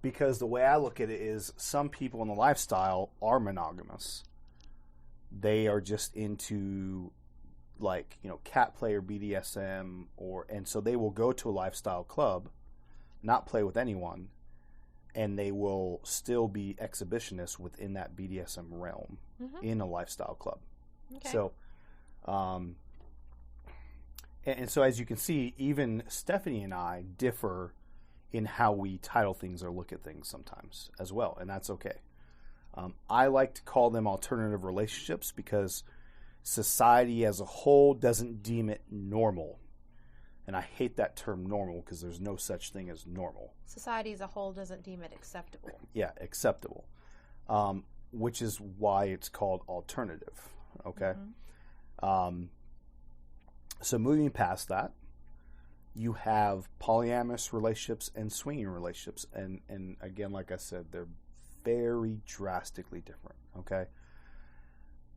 Because the way I look at it is some people in the lifestyle are monogamous. They are just into, like, cat play or BDSM, and so they will go to a lifestyle club, not play with anyone, and they will still be exhibitionists within that BDSM realm in a lifestyle club. Okay. So, and so as you can see, even Stephanie and I differ in how we title things or look at things sometimes as well, and that's okay. I like to call them alternative relationships because society as a whole doesn't deem it normal. And I hate that term normal because there's no such thing as normal. Society as a whole doesn't deem it acceptable. Yeah, acceptable. Which is why it's called alternative. Okay? Mm-hmm. So moving past that, you have polyamorous relationships and swinging relationships. And again, like I said, they're very drastically different, okay?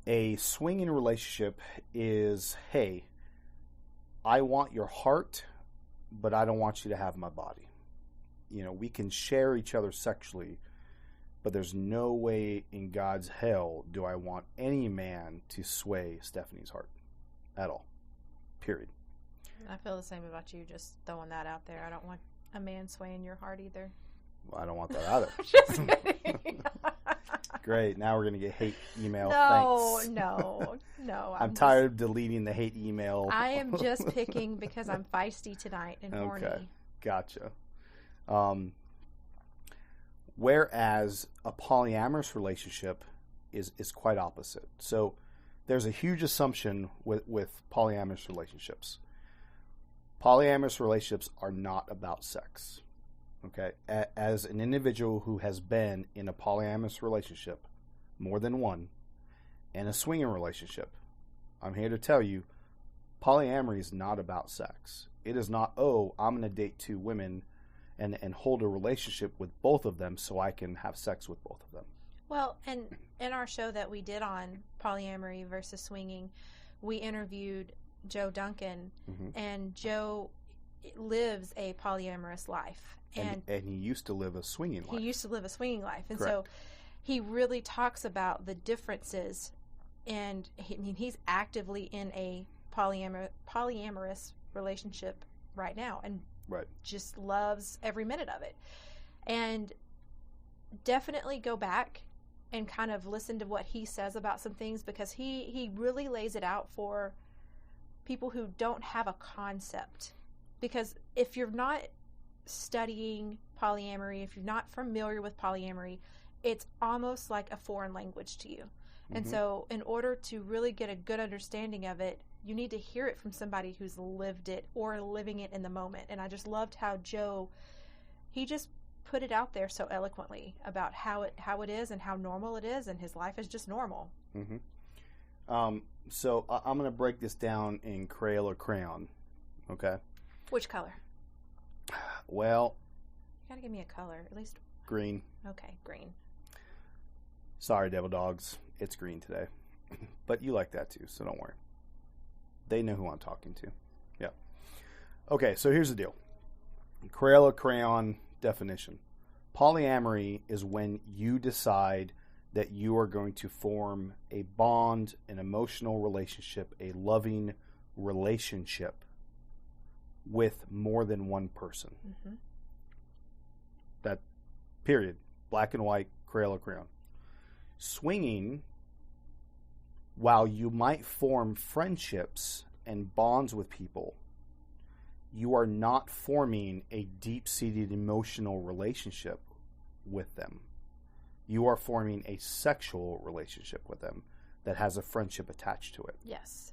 A swinging relationship is, hey, I want your heart, but I don't want you to have my body. We can share each other sexually, but there's no way in God's hell do I want any man to sway Stephanie's heart at all. Period. I feel the same about you, just throwing that out there. I don't want a man swaying your heart either. Well, I don't want that either. Just kidding. Great. Now we're going to get hate email. No, Thanks. no. I'm tired of deleting the hate email. I am just picking because I'm feisty tonight and horny. Okay. Gotcha. Whereas a polyamorous relationship is quite opposite. So there's a huge assumption with polyamorous relationships. Polyamorous relationships are not about sex. Okay, as an individual who has been in a polyamorous relationship, more than one, and a swinging relationship, I'm here to tell you, polyamory is not about sex. It is not, I'm going to date two women and hold a relationship with both of them so I can have sex with both of them. Well, and in our show that we did on polyamory versus swinging, we interviewed Joe Duncan, and Joe lives a polyamorous life. And he used to live a swinging life. He used to live a swinging life. And Correct. so he really talks about the differences And he's actively in a polyamorous relationship right now, and Right. just loves every minute of it. And definitely go back and kind of listen to what he says about some things, because he really lays it out for people who don't have a concept. Because if you're not studying polyamory, if you're not familiar with polyamory, it's almost like a foreign language to you. And so in order to really get a good understanding of it, you need to hear it from somebody who's lived it or living it in the moment. And I just loved how Joe, he just put it out there so eloquently about how it is and how normal it is, and his life is just normal. So I'm going to break this down in Crayola crayon. Okay. Which color? Well, You gotta give me a color, at least. green. Okay, green. Sorry, devil dogs. It's green today. But you like that too, so don't worry. They know who I'm talking to. Yeah. Okay, so here's the deal. Crayola crayon definition. Polyamory is when you decide that you are going to form a bond, an emotional relationship, a loving relationship with more than one person. That, period. Black and white, Crayola crayon. Swinging, while you might form friendships and bonds with people, you are not forming a deep-seated emotional relationship with them. You are forming a sexual relationship with them that has a friendship attached to it. Yes.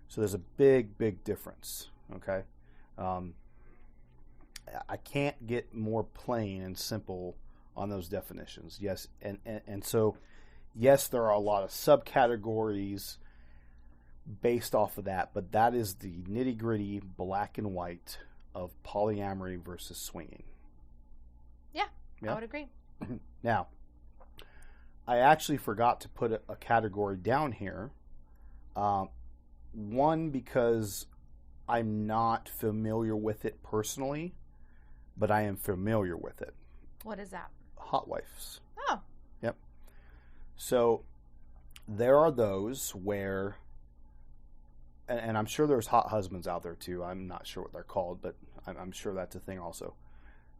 So there's a big, big difference, okay? I can't get more plain and simple on those definitions. Yes, and so, yes, there are a lot of subcategories based off of that, but that is the nitty-gritty black and white of polyamory versus swinging. Yeah, Yeah? I would agree. Now, I actually forgot to put a category down here. One, because I'm not familiar with it personally, but I am familiar with it. What is that? Hot wives. Oh. Yep. So there are those where, and I'm sure there's hot husbands out there too. I'm not sure what they're called, but I'm sure that's a thing also.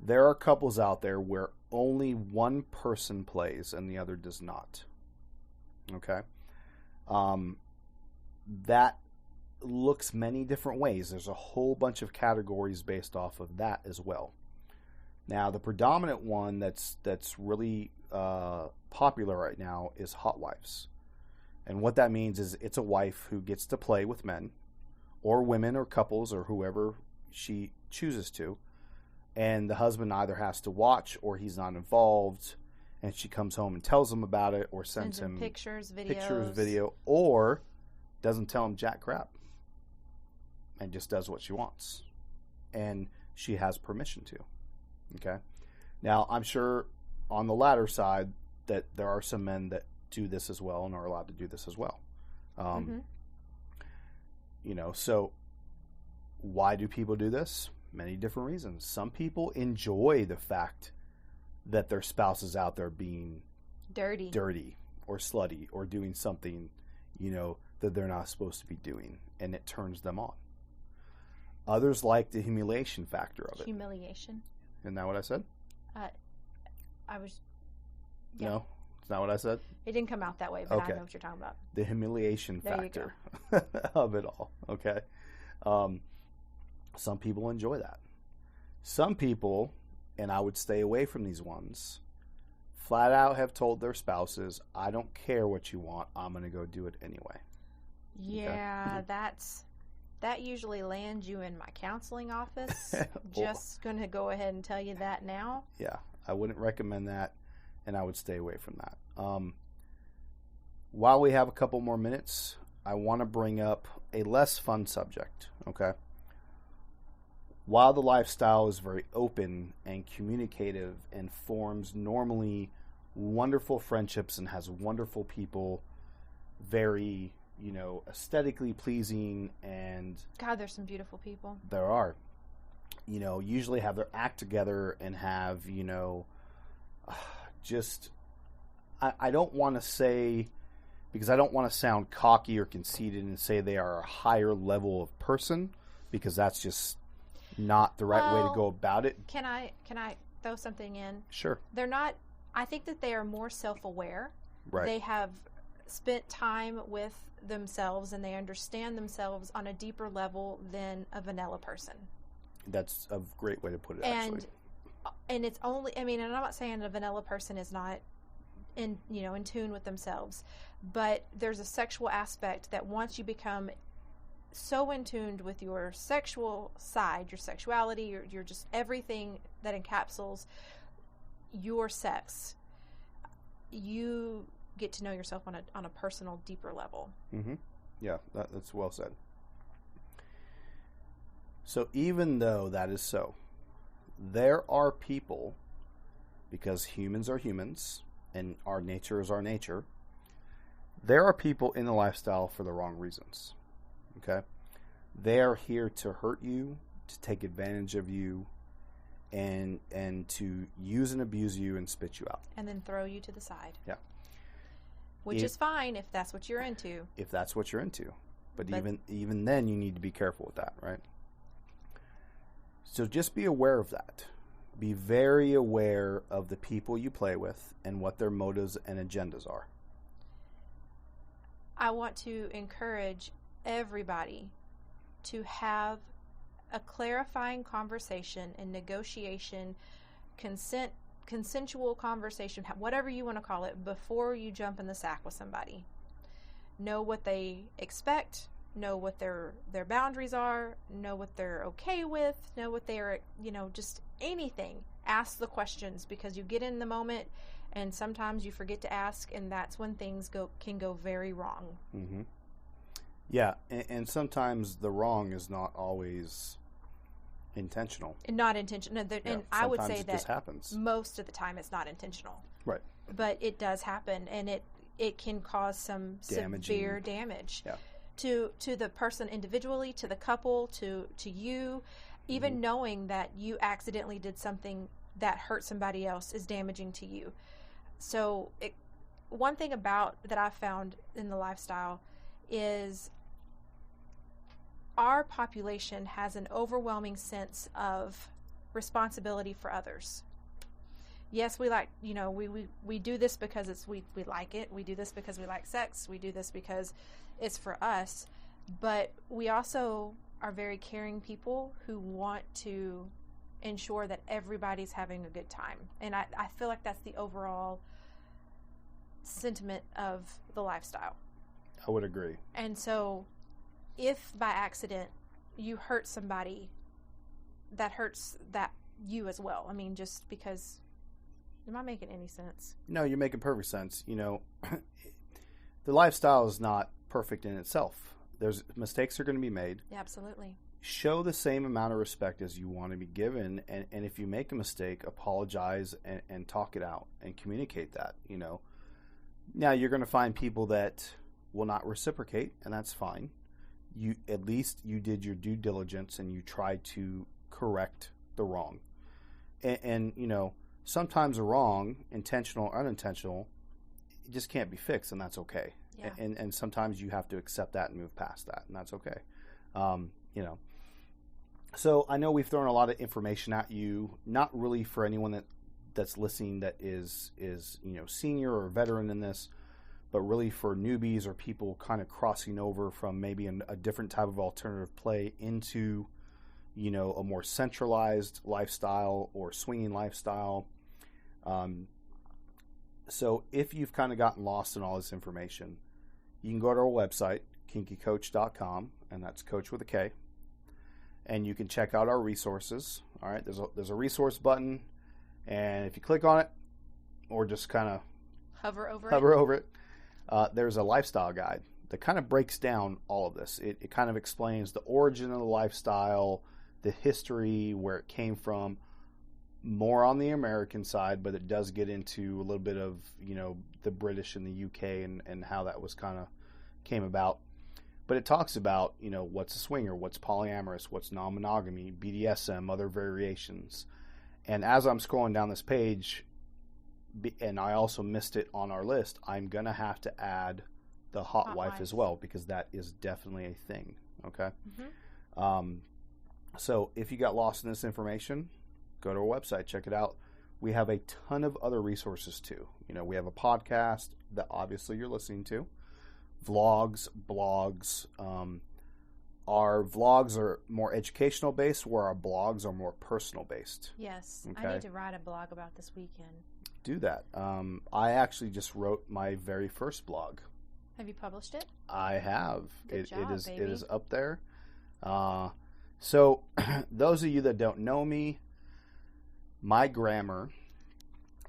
There are couples out there where only one person plays and the other does not. Okay? That looks many different ways. There's a whole bunch of categories based off of that as well. Now, the predominant one that's really popular right now is hot wives. And what that means is it's a wife who gets to play with men or women or couples or whoever she chooses to. And the husband either has to watch or he's not involved, and she comes home and tells him about it or sends him pictures, videos. video, or doesn't tell him jack crap and just does what she wants. And she has permission to. Okay? Now, I'm sure on the latter side that there are some men that do this as well and are allowed to do this as well. You know, so why do people do this? Many different reasons. Some people enjoy the fact that their spouse is out there being dirty or slutty or doing something, you know, that they're not supposed to be doing, and it turns them on. Others like the humiliation factor of it. Humiliation. Isn't that what I said? I was... Yeah. No? It's not what I said? It didn't come out that way, but Okay. I know what you're talking about. The humiliation There you factor of it all. Okay? Some people enjoy that. Some people, and I would stay away from these ones, flat out have told their spouses, I don't care what you want, I'm going to go do it anyway. Yeah, that usually lands you in my counseling office. Just going to go ahead and tell you that now. Yeah, I wouldn't recommend that, and I would stay away from that. While we have a couple more minutes, I want to bring up a less fun subject, okay? While the lifestyle is very open and communicative and forms normally wonderful friendships and has wonderful people, very, you know, aesthetically pleasing, and God, there's some beautiful people. there are, you know, usually have their act together and have, you know, just, I don't want to say, because I don't want to sound cocky or conceited and say they are a higher level of person, because that's just not the right way to go about it. Can I throw something in? Sure. They're not. I think that they are more self-aware. Right. They have spent time with themselves and they understand themselves on a deeper level than a vanilla person. That's a great way to put it, actually. And it's only, I mean, and I'm not saying a vanilla person is not in tune with themselves, but there's a sexual aspect that once you become so in tune with your sexual side, your sexuality, your just everything that encapsulates your sex, you get to know yourself on a personal, deeper level. Mm-hmm. Yeah, that's well said. So even though that is so, there are people, because humans are humans and our nature is our nature, there are people in the lifestyle for the wrong reasons. Okay? They are here to hurt you, to take advantage of you, and to use and abuse you and spit you out. And then throw you to the side. Yeah. Which is fine if that's what you're into. If that's what you're into. But even then, you need to be careful with that, right? So just be aware of that. Be very aware of the people you play with and what their motives and agendas are. I want to encourage everybody to have a clarifying conversation and negotiation, consensual conversation, whatever you want to call it, before you jump in the sack with somebody. Know what they expect, know what their boundaries are, know what they're okay with, know what they're, just anything. Ask the questions, because you get in the moment and sometimes you forget to ask, and that's when things can go very wrong. Mm-hmm. Yeah, and sometimes the wrong is not always intentional. Not intentional. And I would say that just happens. Most of the time it's not intentional. Right. But it does happen, and it can cause some severe damage. Yeah. To the person individually, to the couple, to you, even knowing that you accidentally did something that hurt somebody else is damaging to you. So one thing that I found in the lifestyle is our population has an overwhelming sense of responsibility for others. Yes, we like, we do this because we like it. We do this because we like sex. We do this because it's for us. But we also are very caring people who want to ensure that everybody's having a good time. And I feel like that's the overall sentiment of the lifestyle. I would agree. And so if by accident you hurt somebody, that hurts you as well. I mean, just because... Am I making any sense? No, you're making perfect sense. The lifestyle is not perfect in itself. There's mistakes are going to be made. Yeah, absolutely. Show the same amount of respect as you want to be given, and if you make a mistake, apologize and talk it out and communicate that. Now you're going to find people that will not reciprocate, and that's fine. At least you did your due diligence and you tried to correct the wrong. And sometimes a wrong, intentional or unintentional, it just can't be fixed, and that's okay. Yeah. And sometimes you have to accept that and move past that, and that's okay. So I know we've thrown a lot of information at you, not really for anyone that's listening that is senior or veteran in this, but really for newbies or people kind of crossing over from maybe a different type of alternative play into, a more centralized lifestyle or swinging lifestyle. So if you've kind of gotten lost in all this information, you can go to our website, kinkycoach.com, and that's coach with a K. And you can check out our resources. All right, there's a resource button, and if you click on it, or just kind of hover over it, there's a lifestyle guide that kind of breaks down all of this. It kind of explains the origin of the lifestyle, the history, where it came from, more on the American side, but it does get into a little bit of, the British and the UK and how that was kind of came about. But it talks about, what's a swinger, what's polyamorous, what's non-monogamy, BDSM, other variations. And as I'm scrolling down this page, and I also missed it on our list, I'm going to have to add the hot Hot wife wife. as well, because that is definitely a thing. Okay. Mm-hmm. So if you got lost in this information, go to our website, check it out. We have a ton of other resources too. You know, we have a podcast that obviously you're listening to, vlogs, blogs. Our vlogs are more educational based, where our blogs are more personal based. Yes. I Okay. need to write a blog about this weekend. Do that. I actually just wrote my very first blog. Have you published it? I have. Good job, it baby. is up there. So those of you that don't know me, my grammar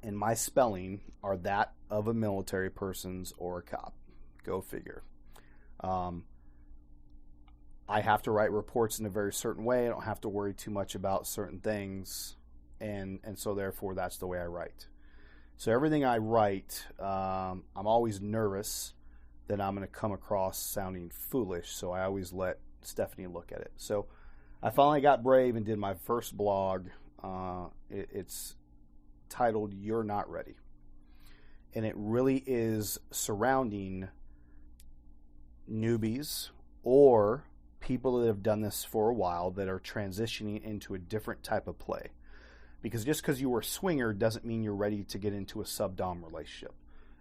and my spelling are that of a military person's or a cop. Go figure. I have to write reports in a very certain way. I don't have to worry too much about certain things, and so therefore that's the way I write. So everything I write, I'm always nervous that I'm going to come across sounding foolish, so I always let Stephanie look at it. So I finally got brave and did my first blog. It's titled "You're Not Ready," and it really is surrounding newbies or people that have done this for a while that are transitioning into a different type of play. Because just because you were a swinger doesn't mean you're ready to get into a sub-dom relationship,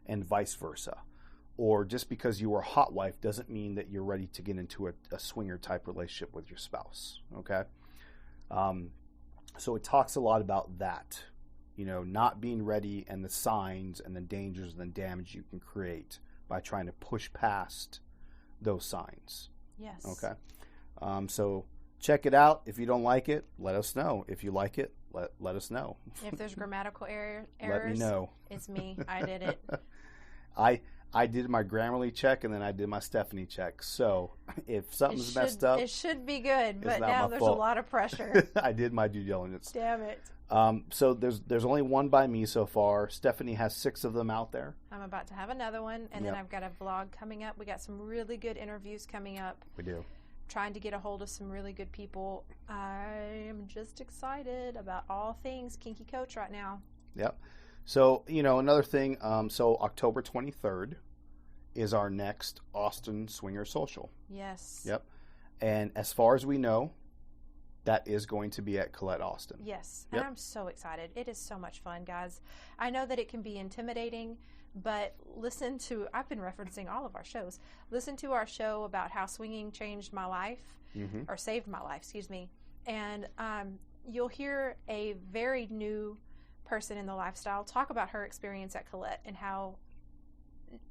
and vice versa. Or just because you were a hot wife doesn't mean that you're ready to get into a swinger type relationship with your spouse. Okay? So it talks a lot about that. You know, not being ready and the signs and the dangers and the damage you can create by trying to push past those signs. Yes. Okay? So check it out. If you don't like it, let us know. If you like it, let us know. If there's grammatical errors, Let me know. It's me. I did it. I did my Grammarly check, and then I did my Stephanie check. So if something's messed up, It should be good, but not now my there's fault. a lot of pressure. I did my due diligence. Damn it. So there's only one by me so far. Stephanie has 6 of them out there. I'm about to have another one, and then Yep. I've got a vlog coming up. We got some really good interviews coming up. We do. Trying to get a hold of some really good people. I am just excited about all things Kinky Coach right now. Yep. So, you know, another thing, so October 23rd is our next Austin Swinger Social. Yes. Yep. And as far as we know, that is going to be at Colette Austin. Yes. Yep. And I'm so excited. It is so much fun, guys. I know that it can be intimidating, but I've been referencing all of our shows. Listen to our show about how swinging changed my life, or saved my life, excuse me. And you'll hear a very new person in the lifestyle talk about her experience at Colette and how,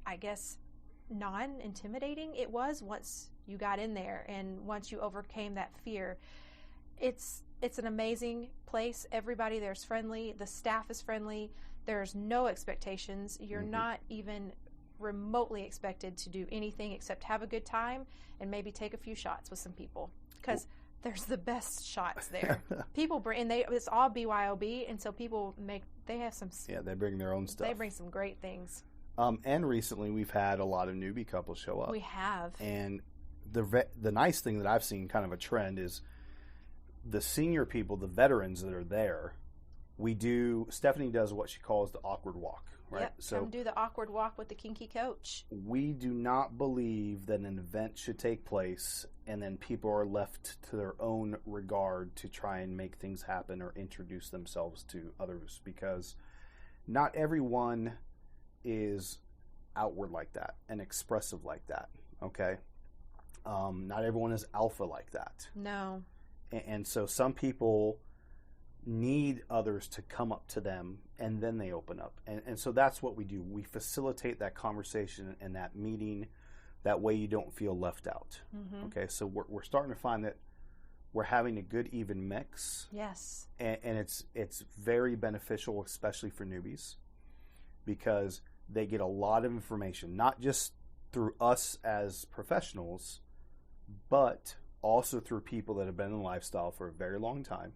I guess, non-intimidating it was once you got in there and once you overcame that fear. It's an amazing place. Everybody there's friendly. The staff is friendly. There's no expectations. You're not even remotely expected to do anything except have a good time and maybe take a few shots with some people, because there's the best shots there. People bring, and it's all BYOB, and so people they have some. Yeah, they bring their own stuff. They bring some great things. And recently we've had a lot of newbie couples show up. We have. And the nice thing that I've seen, kind of a trend, is the senior people, the veterans that are there. Stephanie does what she calls the awkward walk, right? Yep. So Come do the awkward walk with the Kinky Coach. we do not believe that an event should take place and then people are left to their own regard to try and make things happen or introduce themselves to others, because not everyone is outward like that and expressive like that, okay? Not everyone is alpha like that. No. And so some people need others to come up to them and then they open up. And so that's what we do. We facilitate that conversation and that meeting. That way you don't feel left out. Okay, so we're starting to find that we're having a good even mix. Yes. And it's very beneficial, especially for newbies, because they get a lot of information, not just through us as professionals, but also through people that have been in the lifestyle for a very long time,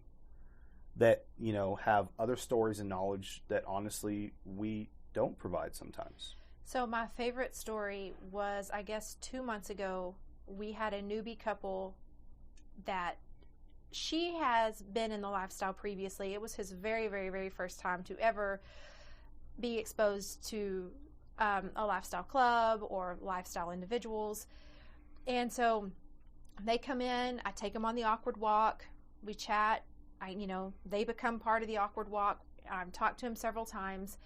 that, you know, have other stories and knowledge that honestly we don't provide sometimes. So my favorite story was, I guess, 2 months ago, we had a newbie couple that she has been in the lifestyle previously. It was his very, very, very first time to ever be exposed to a lifestyle club or lifestyle individuals. And so they come in, I take them on the awkward walk, we chat, they become part of the awkward walk. I've talked to him several times.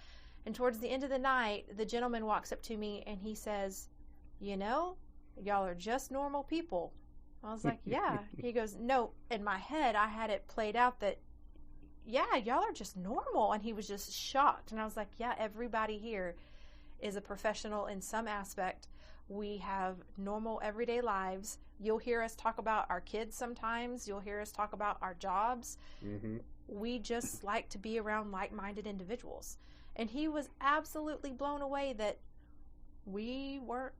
And towards the end of the night, the gentleman walks up to me and he says, y'all are just normal people. I was like, yeah. He goes, no, in my head, I had it played out that, yeah, y'all are just normal. And he was just shocked. And I was like, yeah, everybody here is a professional in some aspect. We have normal everyday lives. You'll hear us talk about our kids sometimes. You'll hear us talk about our jobs. Mm-hmm. We just like to be around like-minded individuals. And he was absolutely blown away that we weren't,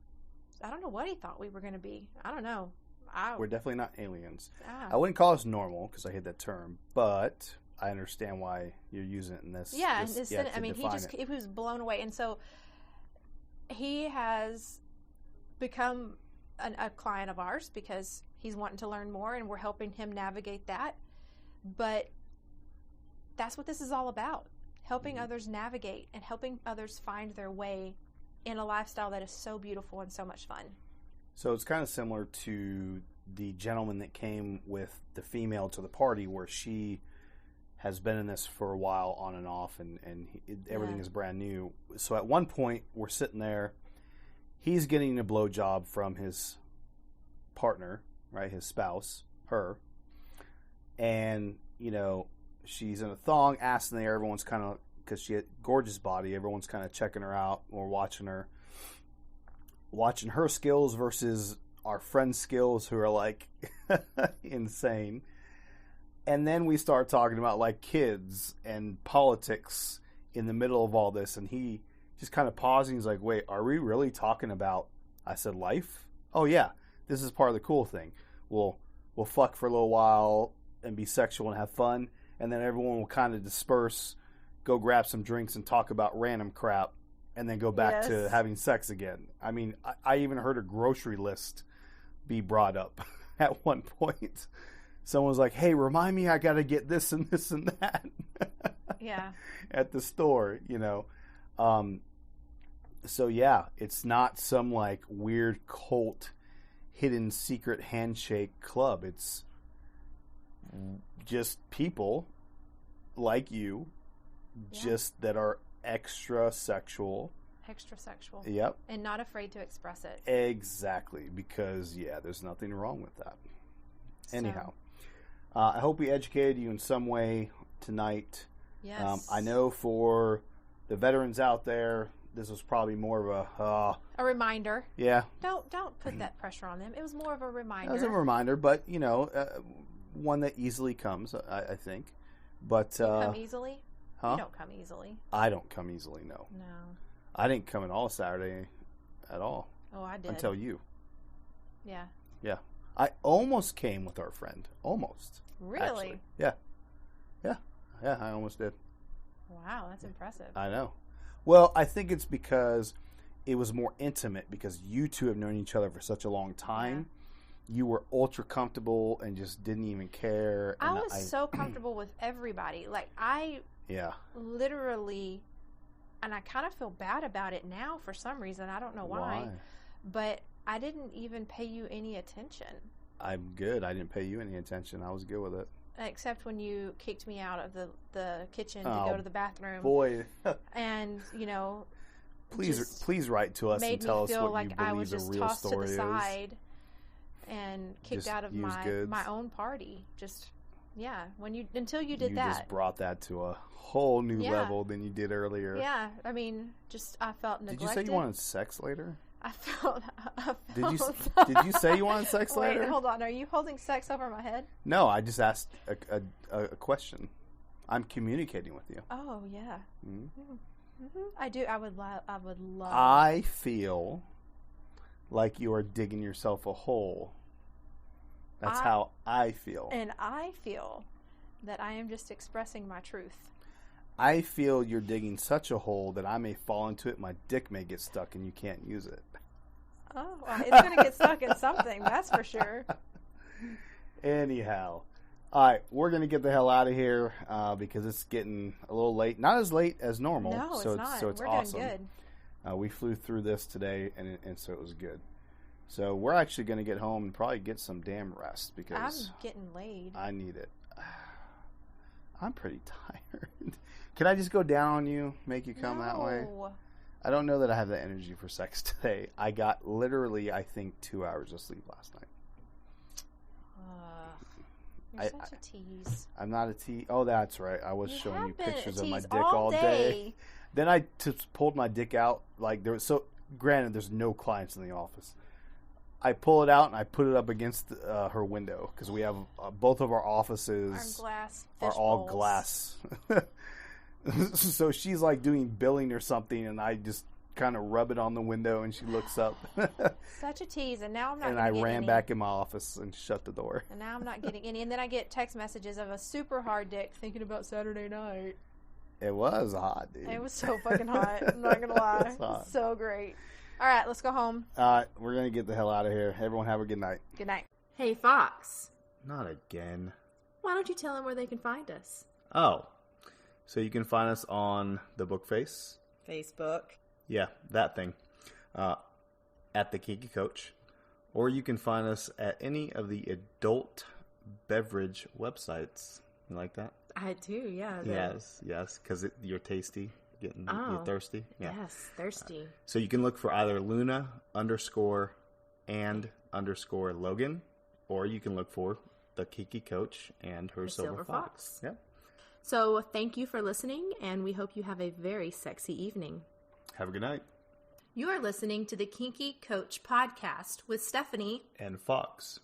I don't know what he thought we were going to be. I don't know. We're definitely not aliens. I wouldn't call us normal because I hate that term, but I understand why you're using it in this. Yeah, he was blown away. And so he has become a client of ours because he's wanting to learn more and we're helping him navigate that. But that's what this is all about. Helping others navigate and helping others find their way in a lifestyle that is so beautiful and so much fun. So it's kind of similar to the gentleman that came with the female to the party where she has been in this for a while on and off and everything is brand new. So at one point we're sitting there, he's getting a blowjob from his partner, right, his spouse, her, and, she's in a thong, ass in the air. Everyone's kind of, because she had a gorgeous body, everyone's kind of checking her out or watching her skills versus our friends' skills who are like insane. And then we start talking about like kids and politics in the middle of all this. And he just kind of pausing. He's like, wait, are we really talking about, I said, life? Oh yeah, this is part of the cool thing. We'll fuck for a little while and be sexual and have fun. And then everyone will kind of disperse, go grab some drinks and talk about random crap, and then go back to having sex again. I mean, I even heard a grocery list be brought up at one point. Someone was like, hey, remind me I got to get this and this and that. Yeah. At the store, So, yeah, it's not some, like, weird cult hidden secret handshake club. It's just people like you, just that are extra sexual. Yep. And not afraid to express it. Exactly, because, there's nothing wrong with that. Anyhow, I hope we educated you in some way tonight. Yes. I know for the veterans out there, this was probably more of a reminder. Yeah. Don't put that pressure on them. It was more of a reminder. It was a reminder, but, one that easily comes, I think. But you come easily? Huh? You don't come easily. I don't come easily, no. No. I didn't come in all Saturday at all. Oh, I did. Until you. Yeah. Yeah. I almost came with our friend. Almost. Really? Actually. Yeah. Yeah. Yeah, I almost did. Wow, that's impressive. I know. Well, I think it's because it was more intimate because you two have known each other for such a long time. Yeah. You were ultra comfortable and just didn't even care. I was so comfortable with everybody. Like, I literally, and I kind of feel bad about it now for some reason. I don't know why. But I didn't even pay you any attention. I'm good. I didn't pay you any attention. I was good with it. Except when you kicked me out of the kitchen to go to the bathroom. Boy. And, Please write to us and tell us what like you believe the real story is. I was just tossed to the side and kicked out of my own party. Until you did that. You just brought that to a whole new level than you did earlier. Yeah, I mean, I felt neglected. Did you say you wanted sex later? I felt Did you say you wanted sex later? Wait, hold on. Are you holding sex over my head? No, I just asked a question. I'm communicating with you. Oh, yeah. Mm-hmm. Mm-hmm. I do. I would love. I feel like you are digging yourself a hole. That's how I feel. And I feel that I am just expressing my truth. I feel you're digging such a hole that I may fall into it. My dick may get stuck and you can't use it. Oh, well, it's going to get stuck in something, that's for sure. Anyhow. All right, we're going to get the hell out of here because it's getting a little late. Not as late as normal. No, it's not. So it's we're awesome. Doing good. We flew through this today, and so it was good. So we're actually going to get home and probably get some damn rest because I'm getting laid. I need it. I'm pretty tired. Can I just go down on you, make you come that way? I don't know that I have the energy for sex today. I got literally, I think, 2 hours of sleep last night. You're such a tease. I'm not a tease. Oh, that's right. I was showing you pictures of my dick all day. Then I pulled my dick out. Like granted, there's no clients in the office. I pull it out and I put it up against her window because we have both of our offices are all glass. So she's like doing billing or something, and I just kind of rub it on the window, and she looks up. Such a tease, and now I'm not. And I ran back in my office and shut the door. And now I'm not getting any. And then I get text messages of a super hard dick thinking about Saturday night. It was hot, dude. It was so fucking hot. I'm not gonna lie. It was so great. All right, let's go home. We're gonna get the hell out of here. Everyone have a good night. Good night. Hey, Fox. Not again. Why don't you tell them where they can find us? Oh. So you can find us on the Bookface. Facebook. Yeah, that thing. At the Kinky Coach. Or you can find us at any of the adult beverage websites. You like that? I do, yeah. Yes, because you're tasty. You're thirsty. Yeah. Yes, thirsty. So you can look for either Luna _and _ Logan, or you can look for the Kiki Coach and her Silver Fox. Yeah. So thank you for listening, and we hope you have a very sexy evening. Have a good night. You are listening to the Kinky Coach podcast with Stephanie and Fox.